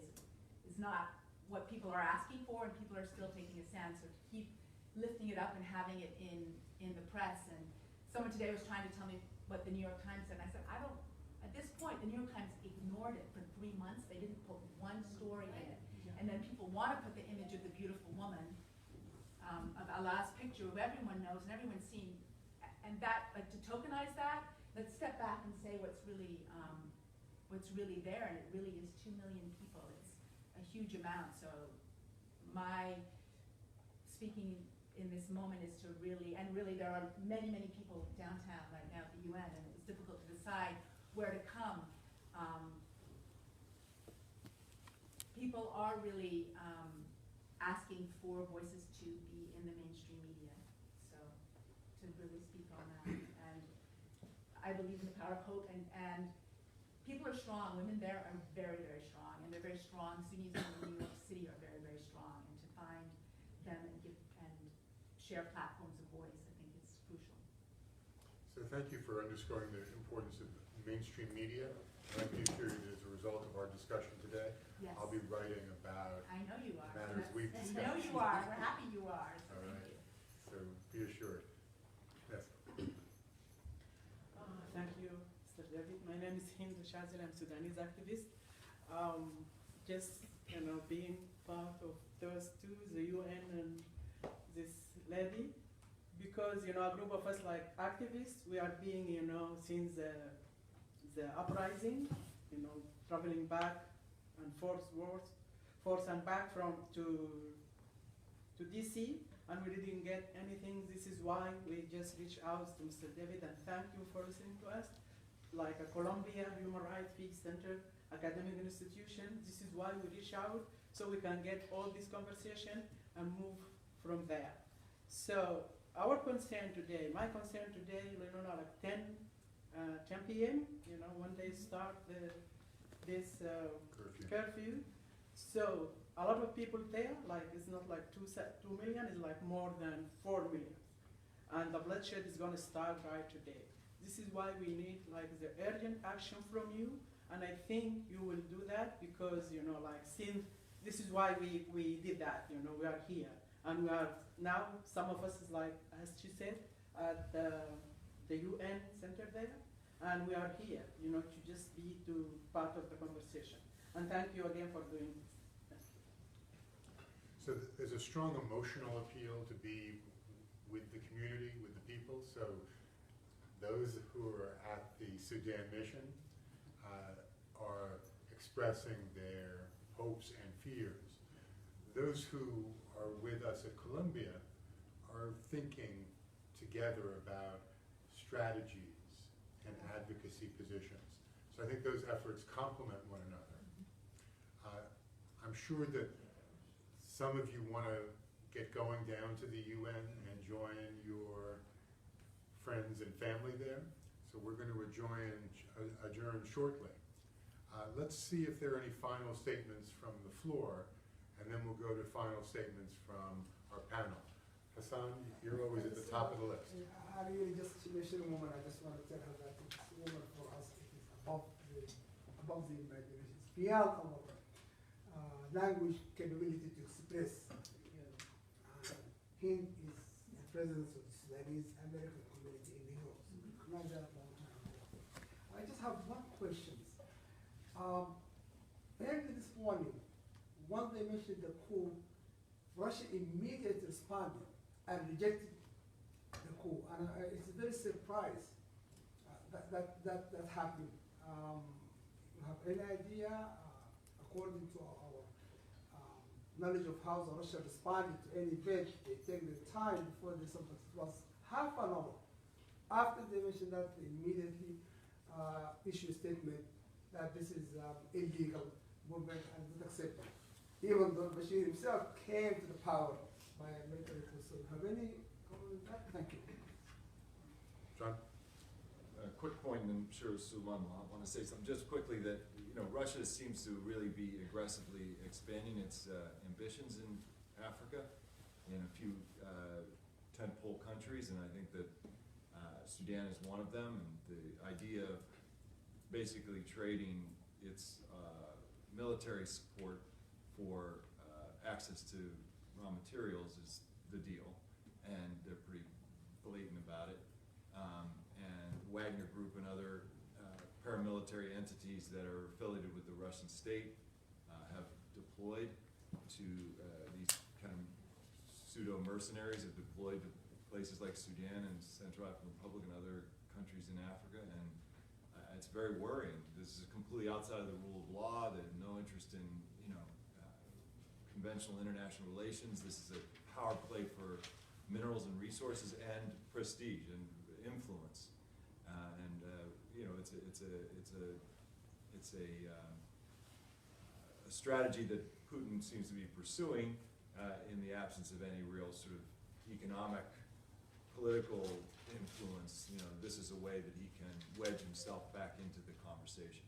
is not what people are asking for, and people are still taking a stand. So to keep lifting it up and having it in the press. And someone today was trying to tell me what the New York Times said, and I said, at this point, the New York Times ignored it for 3 months. They didn't put one story in it. And then people want to put the image of the beautiful woman, of Allah's picture, who everyone knows and everyone's seen. And that, like, to tokenize that, let's step back and say what's really there, and it really is 2 million people. It's a huge amount. So my speaking in this moment is to really there are many, many people downtown right now at the UN, and it was difficult to decide where to come. People are really asking for voices to be in the mainstream media. So to really speak on that. And I believe in the power of hope, and people are strong. Women there are very, very strong, and they're very strong. Sunnis in New York City are very, very strong, and to find them and share platforms of voice, I think it's crucial. So thank you for underscoring the importance of mainstream media. And I do hear that as a result of our discussion today, Yes. I'll be writing about I know you are. matters we've I discussed. know you are. We're happy you are. So All thank right. you. So be assured. Yes. Thank you, Mr. David. My name is Hind Shazil. I'm Sudanese activist. Just being part of those two, the UN and this lady, because a group of us like activists, we are being since the uprising, traveling back and forth and back to DC, and we didn't get anything. This is why we just reached out to Mr. David, and thank you for listening to us. Like a Columbia Human Rights Peace Center, academic institution, this is why we reach out, so we can get all this conversation and move from there. So our concern today, my concern today, like 10 p.m., when they start this Curfew. curfew. So a lot of people there, like it's not like 2 million, it's like more than 4 million. And the bloodshed is gonna start right today. This is why we need like the urgent action from you, and I think you will do that because, you know, like since this is why we did that, you know, we are here. And we are now, some of us is like, as she said, at the UN center there, and we are here, you know, to just be part of the conversation. And thank you again for doing this. Thank you. So there's a strong emotional appeal to be with the community, with the people. So those who are at the Sudan mission are expressing their hopes and fears. Those who are with us at Columbia are thinking together about strategies and advocacy positions. So I think those efforts complement one another. I'm sure that some of you want to get going down to the UN and join your friends and family there. So we're going to adjourn shortly. Let's see if there are any final statements from the floor, and then we'll go to final statements from our panel. Hassan, you're always at the top of the list. I really just to mention a woman, I just want to tell her that it's a woman for us, it is above the imagination, it's beyond our language capability to express. Him is the presence of the Sudanese American community in New York. So we recognize that long time ago. I just have one question. Early this morning, when they mentioned the coup, Russia immediately responded and rejected the coup, and it's a very surprise that happened. You have any idea, according to our knowledge of how the Russia responded to any event, they take the time before they something. It was half an hour after they mentioned that, they immediately issue a statement that this is illegal movement and not acceptable. Even though Bashir himself came to the power by a military coup. So have any comment on that? Thank you. John? A quick point, and I'm sure Suliman will want to say something. Just quickly, that Russia seems to really be aggressively expanding its ambitions in Africa in a few tentpole countries, and I think that Sudan is one of them. And the idea of basically trading its military support for access to raw materials is the deal, and they're pretty blatant about it. And Wagner Group and other paramilitary entities that are affiliated with the Russian state have deployed to these kind of pseudo-mercenaries have deployed to places like Sudan and Central African Republic and other countries in Africa, and it's very worrying. This is completely outside of the rule of law. They have no interest in conventional international relations. This is a power play for minerals and resources and prestige and influence. It's a strategy that Putin seems to be pursuing in the absence of any real sort of economic, political influence. This is a way that he can wedge himself back into the conversation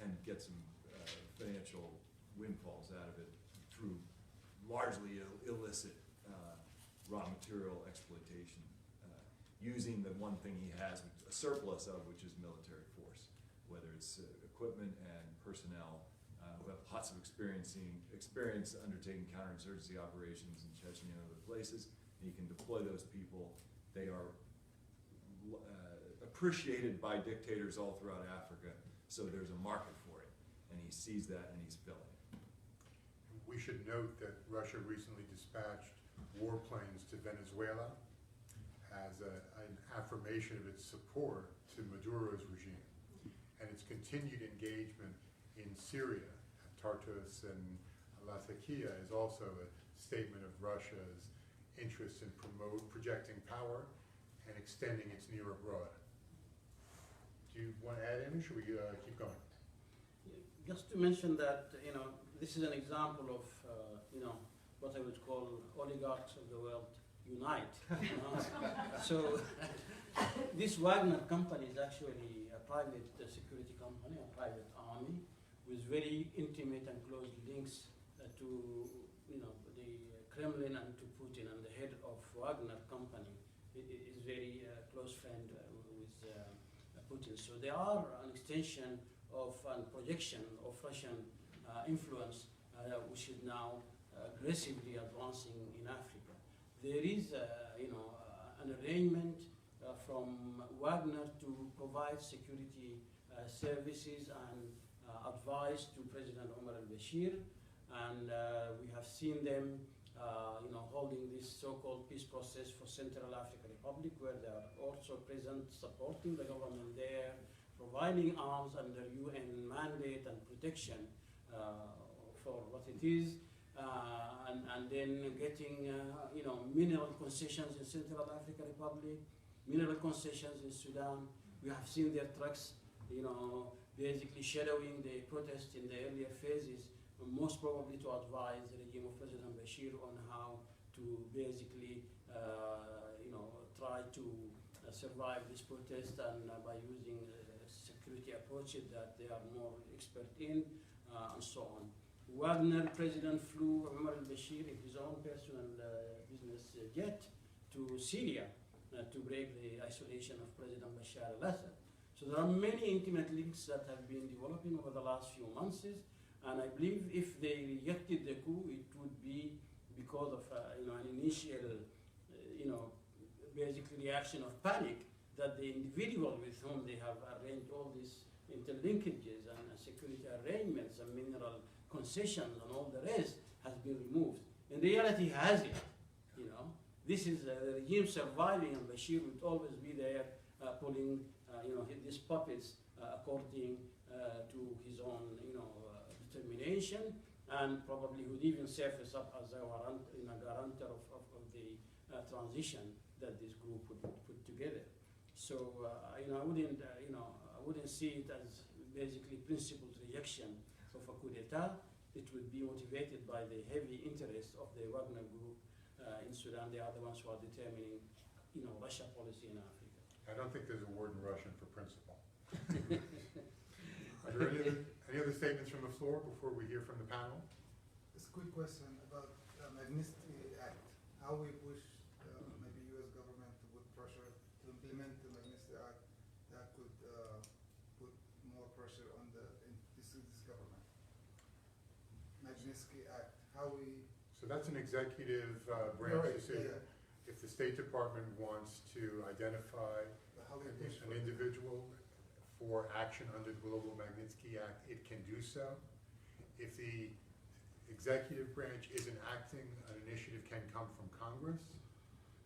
and get some financial windfalls out of it through largely illicit raw material exploitation, using the one thing he has a surplus of, which is military force, whether it's equipment and personnel who have lots of experience undertaking counterinsurgency operations in Chechnya and other places. And you can deploy those people. They are appreciated by dictators all throughout Africa, so there's a market for it, and he sees that and he's filling it. We should note that Russia recently dispatched warplanes to Venezuela as an affirmation of its support to Maduro's regime. And its continued engagement in Syria, Tartus and Latakia, is also a statement of Russia's interest in projecting power and extending its near abroad. Do you want to add anything? Should we keep going? Just to mention that, this is an example of, what I would call oligarchs of the world unite. So this Wagner company is actually a private security company, a private army, with very intimate and close links to the Kremlin and to Putin, and the head of Wagner company is very close friend with Putin. So they are an extension of and projection of Russian influence, which is now aggressively advancing in Africa. There is an arrangement from Wagner to provide security services and advice to President Omar al-Bashir, and we have seen them holding this so-called peace process for Central African Republic, where they are also present, supporting the government there, providing arms under UN mandate and protection for what it is, and then getting mineral concessions in Central African Republic, mineral concessions in Sudan. We have seen their trucks, basically shadowing the protests in the earlier phases, most probably to advise the regime of President Bashir on how to basically, try to survive this protest, and by using security approaches that they are more expert in, and so on. Wagner president flew Omar al-Bashir in his own personal business jet to Syria to break the isolation of President Bashar al-Assad. So there are many intimate links that have been developing over the last few months, and I believe if they rejected the coup, it would be because of an initial, basic reaction of panic that the individual with whom they have arranged all these interlinkages and security arrangements and mineral concessions and all the rest has been removed. In reality, has it? This is the regime surviving, and Bashir would always be there pulling, these puppets according to his own, determination, and probably would even surface up as a guarantor of the transition that this group would put together. So I wouldn't see it as basically principled rejection of a coup d'etat. It would be motivated by the heavy interest of the Wagner group in Sudan. They are the ones who are determining, Russia policy in Africa. I don't think there's a word in Russian for principle. Are there any other statements from the floor before we hear from the panel? Just a quick question about Magnitsky Act. How we push maybe U.S. government to put pressure to implement the Magnitsky Act that could put more pressure on this government. Magnitsky Act. How we. So that's an executive branch Right, decision. yeah. If the State Department wants to identify How we push an individual for action under the Global Magnitsky Act, it can do so. If the executive branch isn't acting, an initiative can come from Congress,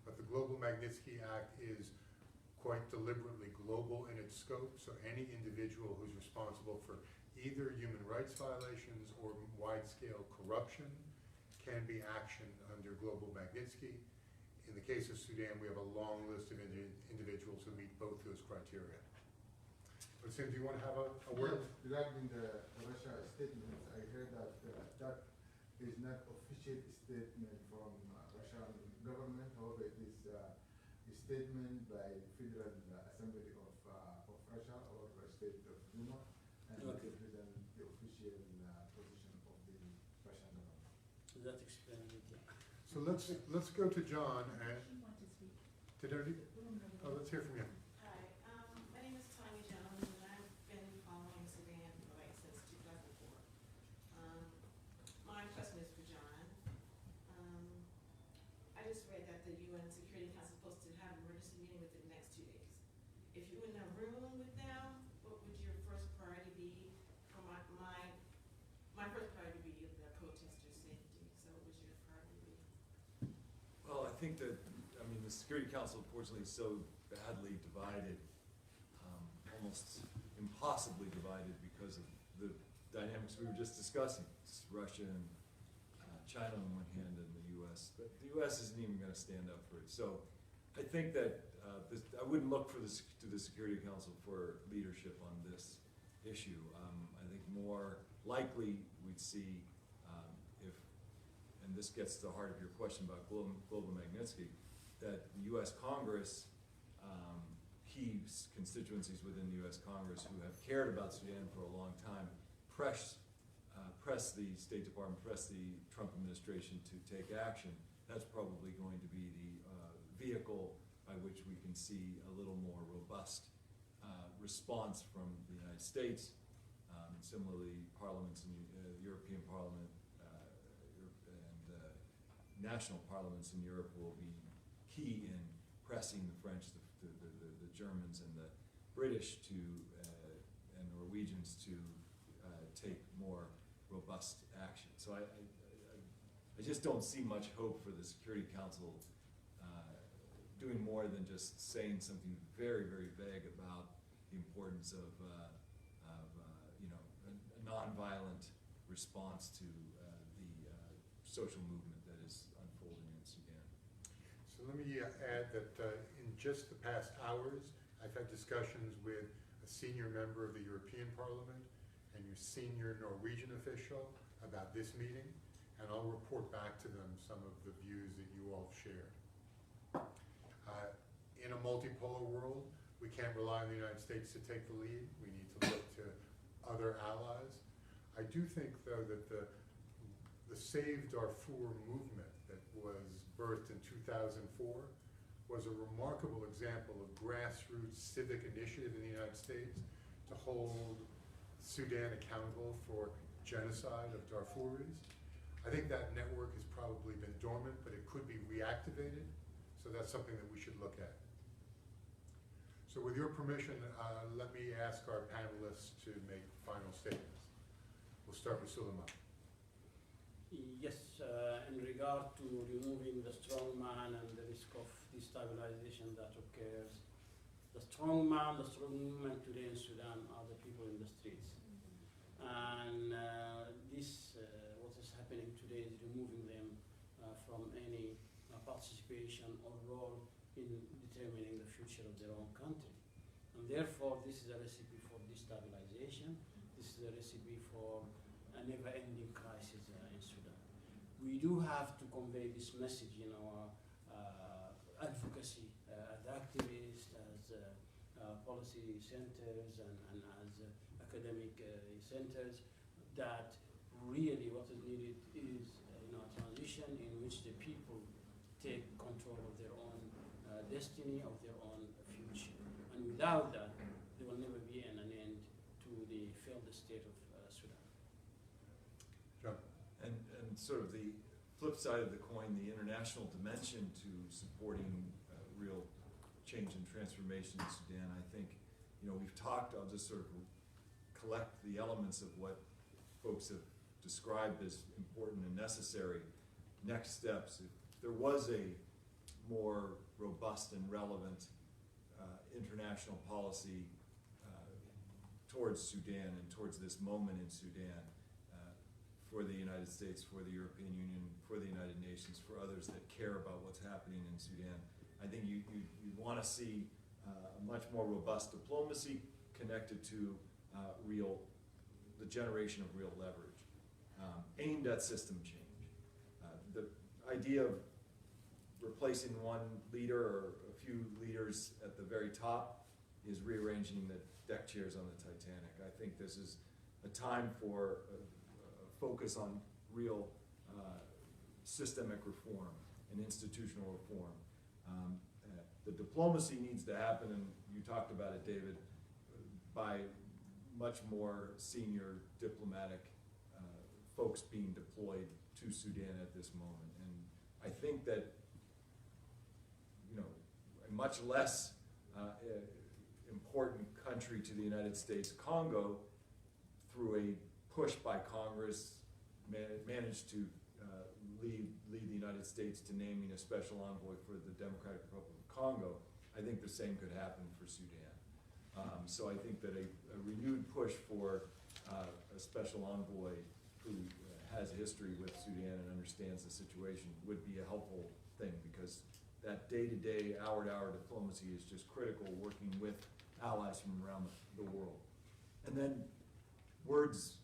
but the Global Magnitsky Act is quite deliberately global in its scope, so any individual who's responsible for either human rights violations or wide-scale corruption can be actioned under Global Magnitsky. In the case of Sudan, we have a long list of individuals who meet both those criteria. But Sim, do you want to have a word? Yes, regarding the Russia statements, I heard that that is not official statement from Russian government. However, it is a statement by the Federal Assembly of Russia or the State of Duma, and it represents the official position of the Russian government. So that explains it. So let's go to John and She wants to speak. let's hear from you. Hi, my name is Tanya Jones, and I've been following Sudan since 2004. My question is for John. I just read that the UN Security Council is supposed to have an emergency meeting within the next 2 days. If you were in a room with them, what would your first priority be? For my first priority would be the protesters' safety. So what would your priority be? Well, I think that, the Security Council, unfortunately, is so badly divided, almost impossibly divided because of the dynamics we were just discussing. It's Russia and China on one hand and the U.S., but the U.S. isn't even going to stand up for it. So I think that I wouldn't look to the Security Council for leadership on this issue. I think more likely we'd see if, and this gets to the heart of your question about global Magnitsky, that the U.S. Congress, key constituencies within the U.S. Congress who have cared about Sudan for a long time, press the State Department, press the Trump administration to take action, that's probably going to be the vehicle by which we can see a little more robust response from the United States. Similarly, parliaments in European Parliament and national parliaments in Europe will be key in pressing the French, the Germans, and the British to and Norwegians to take more robust action. So I just don't see much hope for the Security Council doing more than just saying something very, very vague about the importance of you know, a nonviolent response to the social movement that is unfolding in Sudan. So let me add that in just the past hours, I've had discussions with a senior member of the European Parliament and your senior Norwegian official about this meeting, and I'll report back to them some of the views that you all share. In a multipolar world, we can't rely on the United States to take the lead. We need to look to other allies. I do think, though, that the Save Darfur movement that was birthed in 2004 was a remarkable example of grassroots civic initiative in the United States to hold Sudan accountable for genocide of Darfuris. I think that network has probably been dormant, but it could be reactivated, so that's something that we should look at. So with your permission, let me ask our panelists to make final statements. We'll start with Suliman. Yes, in regard to removing the strong man and the risk of destabilization that occurs, the strong man, the strong woman today in Sudan are the people in the streets. And what is happening today is removing them from any participation or role in determining the future of their own country. And therefore, this is a recipe for destabilization. This is a recipe for a never-ending crisis in Sudan. We do have to convey this message in our advocacy as activists, as policy centers, and as academic centers, that really what is needed is a transition in which the people take control of their own destiny, of their own future. And without that, there will never be an end to the failed state of Sudan. John. And sort of the flip side of the coin, the international dimension to supporting real change and transformation in Sudan, I think, you know, we've talked, I'll just sort of collect the elements of what folks have described as important and necessary next steps. If there was a more robust and relevant international policy towards Sudan and towards this moment in Sudan for the United States, for the European Union, for the United Nations, for others that care about what's happening in Sudan, I think you want to see a much more robust diplomacy connected to the generation of real leverage, aimed at system change. The idea of replacing one leader or a few leaders at the very top is rearranging the deck chairs on the Titanic. I think this is a time for a focus on real systemic reform and institutional reform. The diplomacy needs to happen, and you talked about it, David, by much more senior diplomatic folks being deployed to Sudan at this moment. And I think that, you know, a much less important country to the United States, Congo, through a push by Congress, managed to lead the United States to naming a special envoy for the Democratic Republic of Congo. I think the same could happen for Sudan. So I think that a renewed push for a special envoy who has a history with Sudan and understands the situation would be a helpful thing, because that day-to-day, hour-to-hour diplomacy is just critical, working with allies from around the world. And then words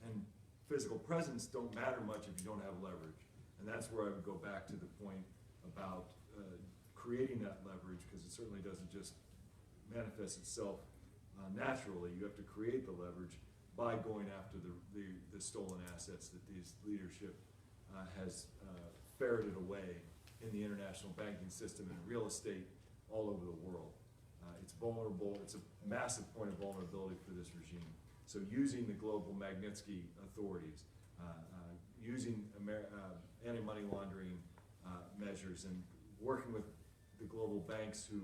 and physical presence don't matter much if you don't have leverage. And that's where I would go back to the point about creating that leverage, because it certainly doesn't just manifest itself naturally. You have to create the leverage by going after the stolen assets that these leadership has ferreted away in the international banking system and real estate all over the world. It's vulnerable, it's a massive point of vulnerability for this regime. So using the global Magnitsky authorities, using anti-money laundering measures, and working with the global banks who,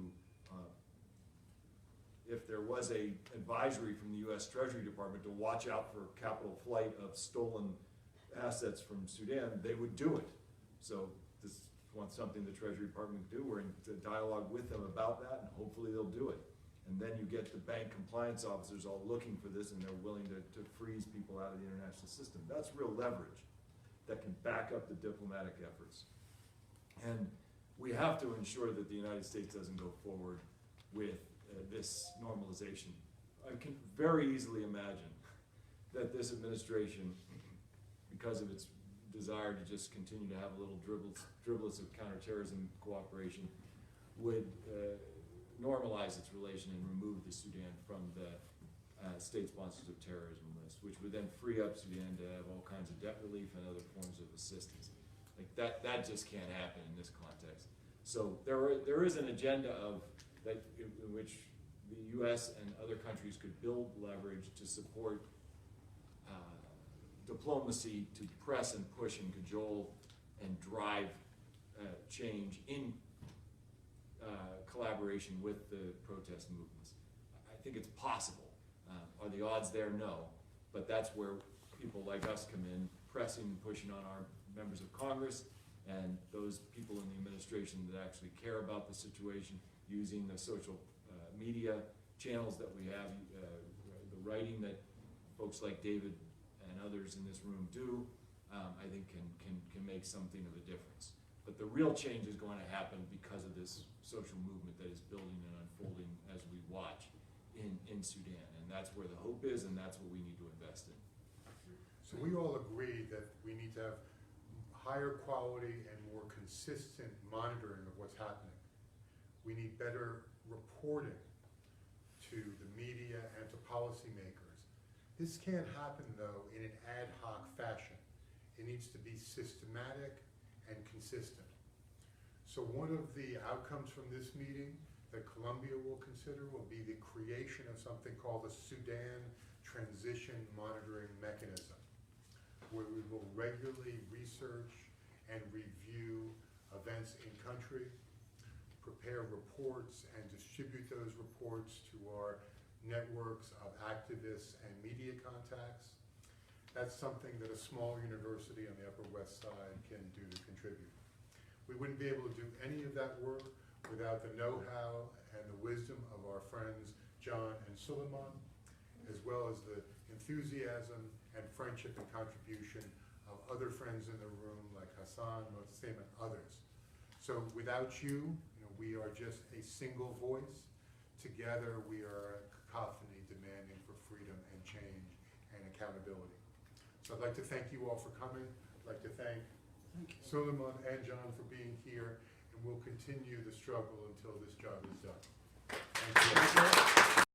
if there was a advisory from the US Treasury Department to watch out for capital flight of stolen assets from Sudan, they would do it. So this is something the Treasury Department would do. We're in dialogue with them about that, and hopefully they'll do it. And then you get the bank compliance officers all looking for this, and they're willing to freeze people out of the international system. That's real leverage that can back up the diplomatic efforts. And we have to ensure that the United States doesn't go forward with this normalization. I can very easily imagine that this administration, because of its desire to just continue to have a little driblets of counterterrorism cooperation, would normalize its relation and remove the Sudan from the state sponsors of terrorism list, which would then free up Sudan to have all kinds of debt relief and other forms of assistance. Like that just can't happen in this context. So there is an agenda of that in which the U.S. and other countries could build leverage to support diplomacy, to press and push and cajole and drive change in collaboration with the protest movements. I think it's possible. Are the odds there? No. But that's where people like us come in, pressing and pushing on our members of Congress and those people in the administration that actually care about the situation, using the social media channels that we have, the writing that folks like David and others in this room do, I think can make something of a difference. But the real change is going to happen because of this social movement that is building and unfolding as we watch in Sudan. And that's where the hope is, and that's what we need to invest in. So we all agree that we need to have higher quality and more consistent monitoring of what's happening. We need better reporting to the media and to policymakers. This can't happen, though, in an ad hoc fashion. It needs to be systematic and consistent. So one of the outcomes from this meeting that Colombia will consider will be the creation of something called the Sudan Transition Monitoring Mechanism, where we will regularly research and review events in country, prepare reports and distribute those reports to our networks of activists and media contacts. That's something that a small university on the Upper West Side can do to contribute. We wouldn't be able to do any of that work without the know-how and the wisdom of our friends John and Suliman, as well as the enthusiasm and friendship and contribution of other friends in the room like Hassan, Motsim, and others. So without you, we are just a single voice. Together we are a cacophony demanding for freedom and change and accountability. So I'd like to thank you all for coming. I'd like to thank Suliman and John for being here, and we'll continue the struggle until this job is done. Thank you.